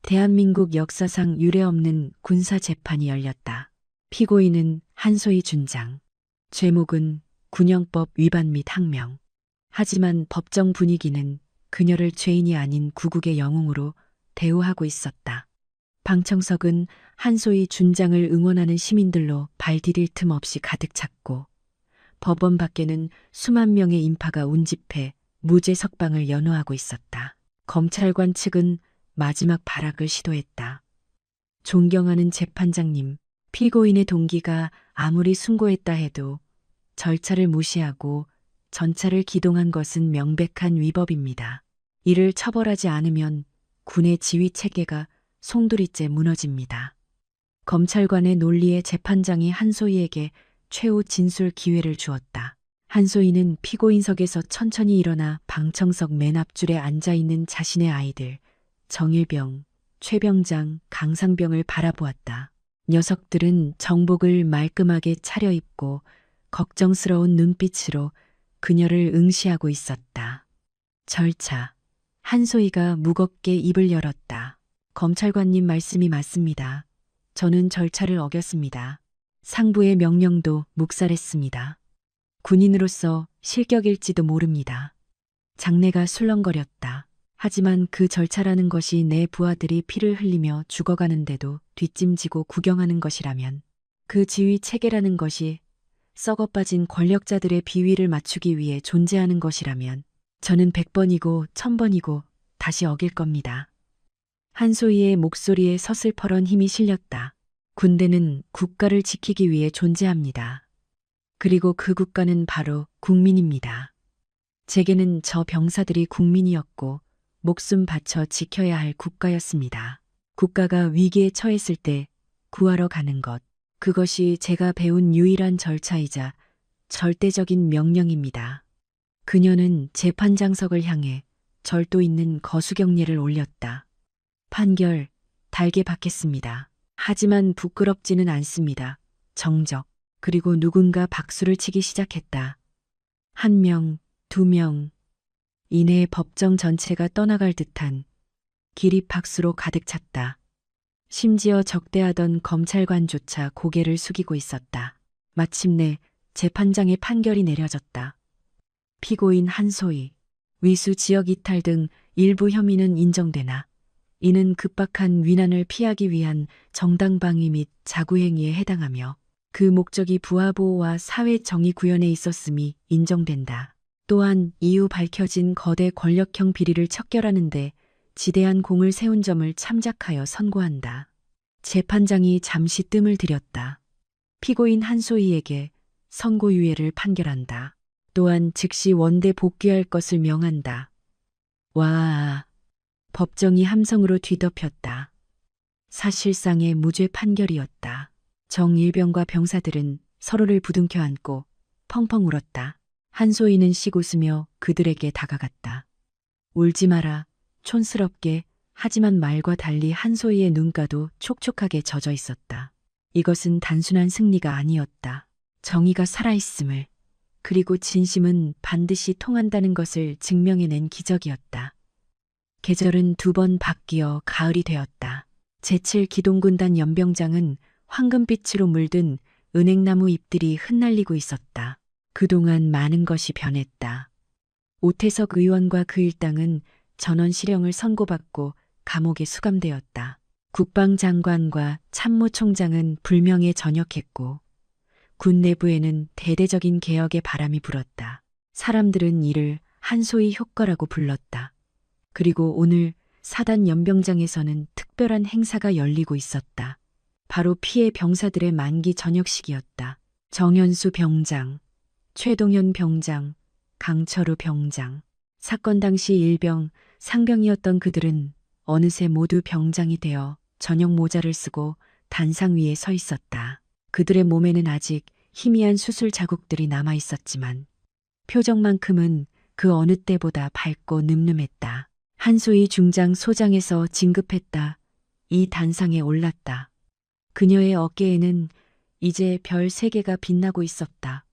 대한민국 역사상 유례없는 군사재판이 열렸다. 피고인은 한소희 준장. 죄목은 군형법 위반 및 항명. 하지만 법정 분위기는 그녀를 죄인이 아닌 구국의 영웅으로 대우하고 있었다. 방청석은 한소희 준장을 응원하는 시민들로 발 디딜 틈 없이 가득 찼고, 법원 밖에는 수만 명의 인파가 운집해 무죄 석방을 연호하고 있었다. 검찰관 측은 마지막 발악을 시도했다. 존경하는 재판장님, 피고인의 동기가 아무리 숭고했다 해도 절차를 무시하고 전차를 기동한 것은 명백한 위법입니다. 이를 처벌하지 않으면 군의 지휘 체계가 송두리째 무너집니다. 검찰관의 논리에 재판장이 한소희에게 최후 진술 기회를 주었다. 한소희는 피고인석에서 천천히 일어나 방청석 맨 앞줄에 앉아있는 자신의 아이들 정일병, 최병장, 강상병을 바라보았다. 녀석들은 정복을 말끔하게 차려입고 걱정스러운 눈빛으로 그녀를 응시하고 있었다. 절차. 한소희가 무겁게 입을 열었다. 검찰관님 말씀이 맞습니다. 저는 절차를 어겼습니다. 상부의 명령도 묵살했습니다. 군인으로서 실격일지도 모릅니다. 장내가 술렁거렸다. 하지만 그 절차라는 것이 내 부하들이 피를 흘리며 죽어가는데도 뒷짐지고 구경하는 것이라면, 그 지휘 체계라는 것이 썩어 빠진 권력자들의 비위를 맞추기 위해 존재하는 것이라면 저는 100번이고 1000번이고 다시 어길 겁니다. 한소희의 목소리에 서슬퍼런 힘이 실렸다. 군대는 국가를 지키기 위해 존재합니다. 그리고 그 국가는 바로 국민입니다. 제게는 저 병사들이 국민이었고 목숨 바쳐 지켜야 할 국가였습니다. 국가가 위기에 처했을 때 구하러 가는 것, 그것이 제가 배운 유일한 절차이자 절대적인 명령입니다. 그녀는 재판장석을 향해 절도 있는 거수경례를 올렸다. 판결, 달게 받겠습니다. 하지만 부끄럽지는 않습니다. 정적. 그리고 누군가 박수를 치기 시작했다. 1명, 2명. 이내에 법정 전체가 떠나갈 듯한 기립 박수로 가득 찼다. 심지어 적대하던 검찰관조차 고개를 숙이고 있었다. 마침내 재판장의 판결이 내려졌다. 피고인 한소희, 위수 지역 이탈 등 일부 혐의는 인정되나 이는 급박한 위난을 피하기 위한 정당방위 및 자구행위에 해당하며 그 목적이 부하보호와 사회 정의 구현에 있었음이 인정된다. 또한 이후 밝혀진 거대 권력형 비리를 척결하는 데 지대한 공을 세운 점을 참작하여 선고한다. 재판장이 잠시 뜸을 들였다. 피고인 한소희에게 선고유예를 판결한다. 또한 즉시 원대 복귀할 것을 명한다. 와, 법정이 함성으로 뒤덮였다. 사실상의 무죄 판결이었다. 정일병과 병사들은 서로를 부둥켜 안고 펑펑 울었다. 한소희는 씩 웃으며 그들에게 다가갔다. 울지 마라. 촌스럽게. 하지만 말과 달리 한소희의 눈가도 촉촉하게 젖어 있었다. 이것은 단순한 승리가 아니었다. 정의가 살아있음을, 그리고 진심은 반드시 통한다는 것을 증명해낸 기적이었다. 계절은 2번 바뀌어 가을이 되었다. 제7기동군단 연병장은 황금빛으로 물든 은행나무 잎들이 흩날리고 있었다. 그동안 많은 것이 변했다. 오태석 의원과 그 일당은 전원 실형을 선고받고 감옥에 수감되었다. 국방장관과 참모총장은 불명예 전역했고 군 내부에는 대대적인 개혁의 바람이 불었다. 사람들은 이를 한소희 효과라고 불렀다. 그리고 오늘 사단 연병장에서는 특별한 행사가 열리고 있었다. 바로 피해 병사들의 만기 저녁식이었다. 정현수 병장, 최동현 병장, 강철우 병장. 사건 당시 일병, 상병이었던 그들은 어느새 모두 병장이 되어 저녁 모자를 쓰고 단상 위에 서 있었다. 그들의 몸에는 아직 희미한 수술 자국들이 남아 있었지만 표정만큼은 그 어느 때보다 밝고 늠름했다. 한소희 중장 소장에서 진급했다. 이 단상에 올랐다. 그녀의 어깨에는 이제 별 3개가 빛나고 있었다.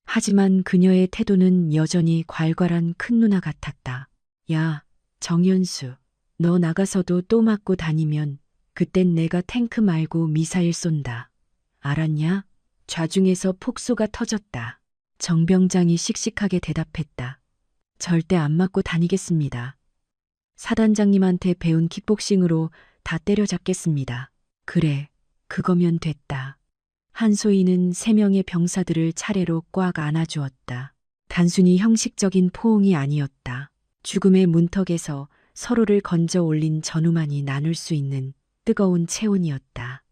하지만 그녀의 태도는 여전히 괄괄한 큰 누나 같았다. 야, 정연수, 너 나가서도 또 맞고 다니면 그땐 내가 탱크 말고 미사일 쏜다. 알았냐? 좌중에서 폭소가 터졌다. 정병장이 씩씩하게 대답했다. 절대 안 맞고 다니겠습니다. 사단장님한테 배운 킥복싱으로 다 때려잡겠습니다. 그래, 그거면 됐다. 한소희는 3명의 병사들을 차례로 꽉 안아주었다. 단순히 형식적인 포옹이 아니었다. 죽음의 문턱에서 서로를 건져 올린 전우만이 나눌 수 있는 뜨거운 체온이었다.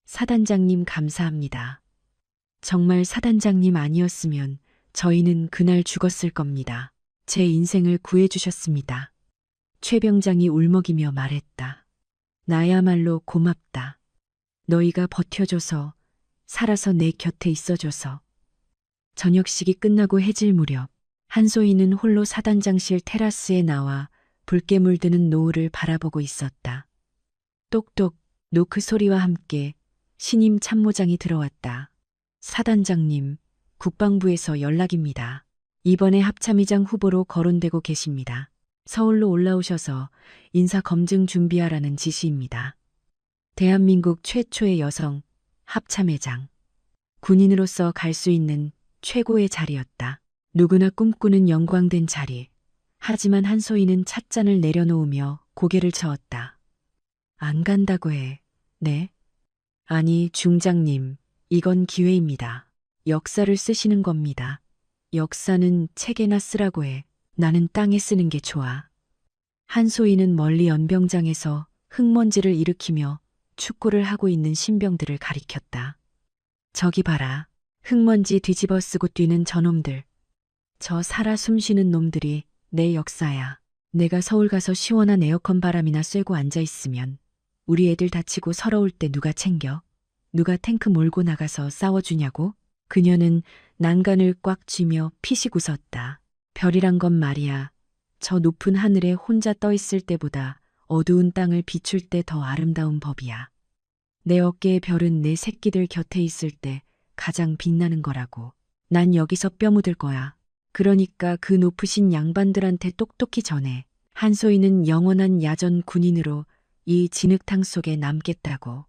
사단장님 감사합니다. 정말 사단장님 아니었으면 저희는 그날 죽었을 겁니다. 제 인생을 구해주셨습니다. 최 병장이 울먹이며 말했다. 나야말로 고맙다. 너희가 버텨줘서, 살아서 내 곁에 있어줘서. 저녁식이 끝나고 해질 무렵 한소희는 홀로 사단장실 테라스에 나와 붉게 물드는 노을을 바라보고 있었다. 똑똑 노크 소리와 함께 신임 참모장이 들어왔다. 사단장님, 국방부에서 연락입니다. 이번에 합참의장 후보로 거론되고 계십니다. 서울로 올라오셔서 인사 검증 준비하라는 지시입니다. 대한민국 최초의 여성 합참의장. 군인으로서 갈 수 있는 최고의 자리였다. 누구나 꿈꾸는 영광된 자리. 하지만 한소희는 찻잔을 내려놓으며 고개를 저었다. 안 간다고 해. 네? 아니, 중장님, 이건 기회입니다. 역사를 쓰시는 겁니다. 역사는 책에나 쓰라고 해. 나는 땅에 쓰는 게 좋아. 한소희는 멀리 연병장에서 흙먼지를 일으키며 축구를 하고 있는 신병들을 가리켰다. 저기 봐라. 흙먼지 뒤집어 쓰고 뛰는 저놈들. 저 살아 숨쉬는 놈들이 내 역사야. 내가 서울 가서 시원한 에어컨 바람이나 쐬고 앉아있으면 우리 애들 다치고 서러울 때 누가 챙겨? 누가 탱크 몰고 나가서 싸워주냐고? 그녀는 난간을 꽉 쥐며 피식 웃었다. 별이란 건 말이야. 저 높은 하늘에 혼자 떠 있을 때보다 어두운 땅을 비출 때 더 아름다운 법이야. 내 어깨의 별은 내 새끼들 곁에 있을 때 가장 빛나는 거라고. 난 여기서 뼈 묻을 거야. 그러니까 그 높으신 양반들한테 똑똑히 전해. 한소희는 영원한 야전 군인으로 이 진흙탕 속에 남겠다고.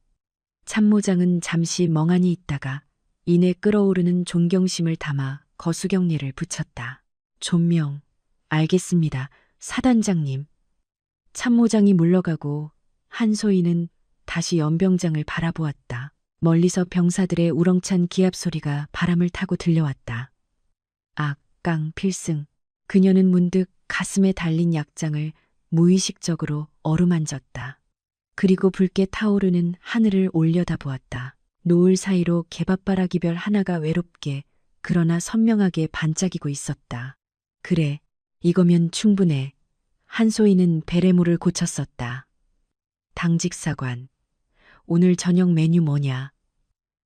참모장은 잠시 멍하니 있다가 이내 끓어오르는 존경심을 담아 거수경례를 붙였다. 존명. 알겠습니다. 사단장님. 참모장이 물러가고 한소희는 다시 연병장을 바라보았다. 멀리서 병사들의 우렁찬 기합 소리가 바람을 타고 들려왔다. 악, 깡, 필승. 그녀는 문득 가슴에 달린 약장을 무의식적으로 어루만졌다. 그리고 붉게 타오르는 하늘을 올려다보았다. 노을 사이로 개밥바라기별 하나가 외롭게 그러나 선명하게 반짝이고 있었다. 그래, 이거면 충분해. 한소희는 베레모를 고쳤었다. 당직사관. 오늘 저녁 메뉴 뭐냐?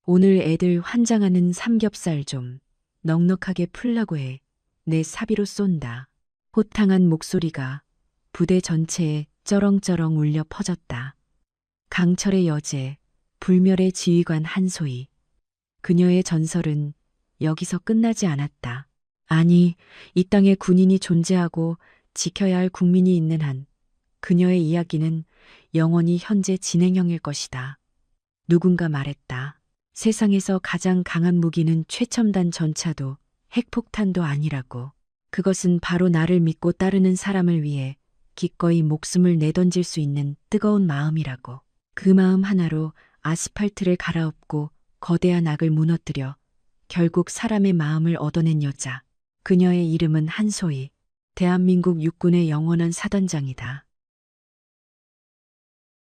오늘 애들 환장하는 삼겹살 좀 넉넉하게 풀라고 해. 내 사비로 쏜다. 호탕한 목소리가 부대 전체에 쩌렁쩌렁 울려 퍼졌다. 강철의 여제, 불멸의 지휘관 한소희. 그녀의 전설은 여기서 끝나지 않았다. 아니, 이 땅에 군인이 존재하고 지켜야 할 국민이 있는 한 그녀의 이야기는 영원히 현재 진행형일 것이다. 누군가 말했다. 세상에서 가장 강한 무기는 최첨단 전차도 핵폭탄도 아니라고. 그것은 바로 나를 믿고 따르는 사람을 위해 기꺼이 목숨을 내던질 수 있는 뜨거운 마음이라고. 그 마음 하나로 아스팔트를 갈아엎고 거대한 악을 무너뜨려 결국 사람의 마음을 얻어낸 여자. 그녀의 이름은 한소희. 대한민국 육군의 영원한 사단장이다.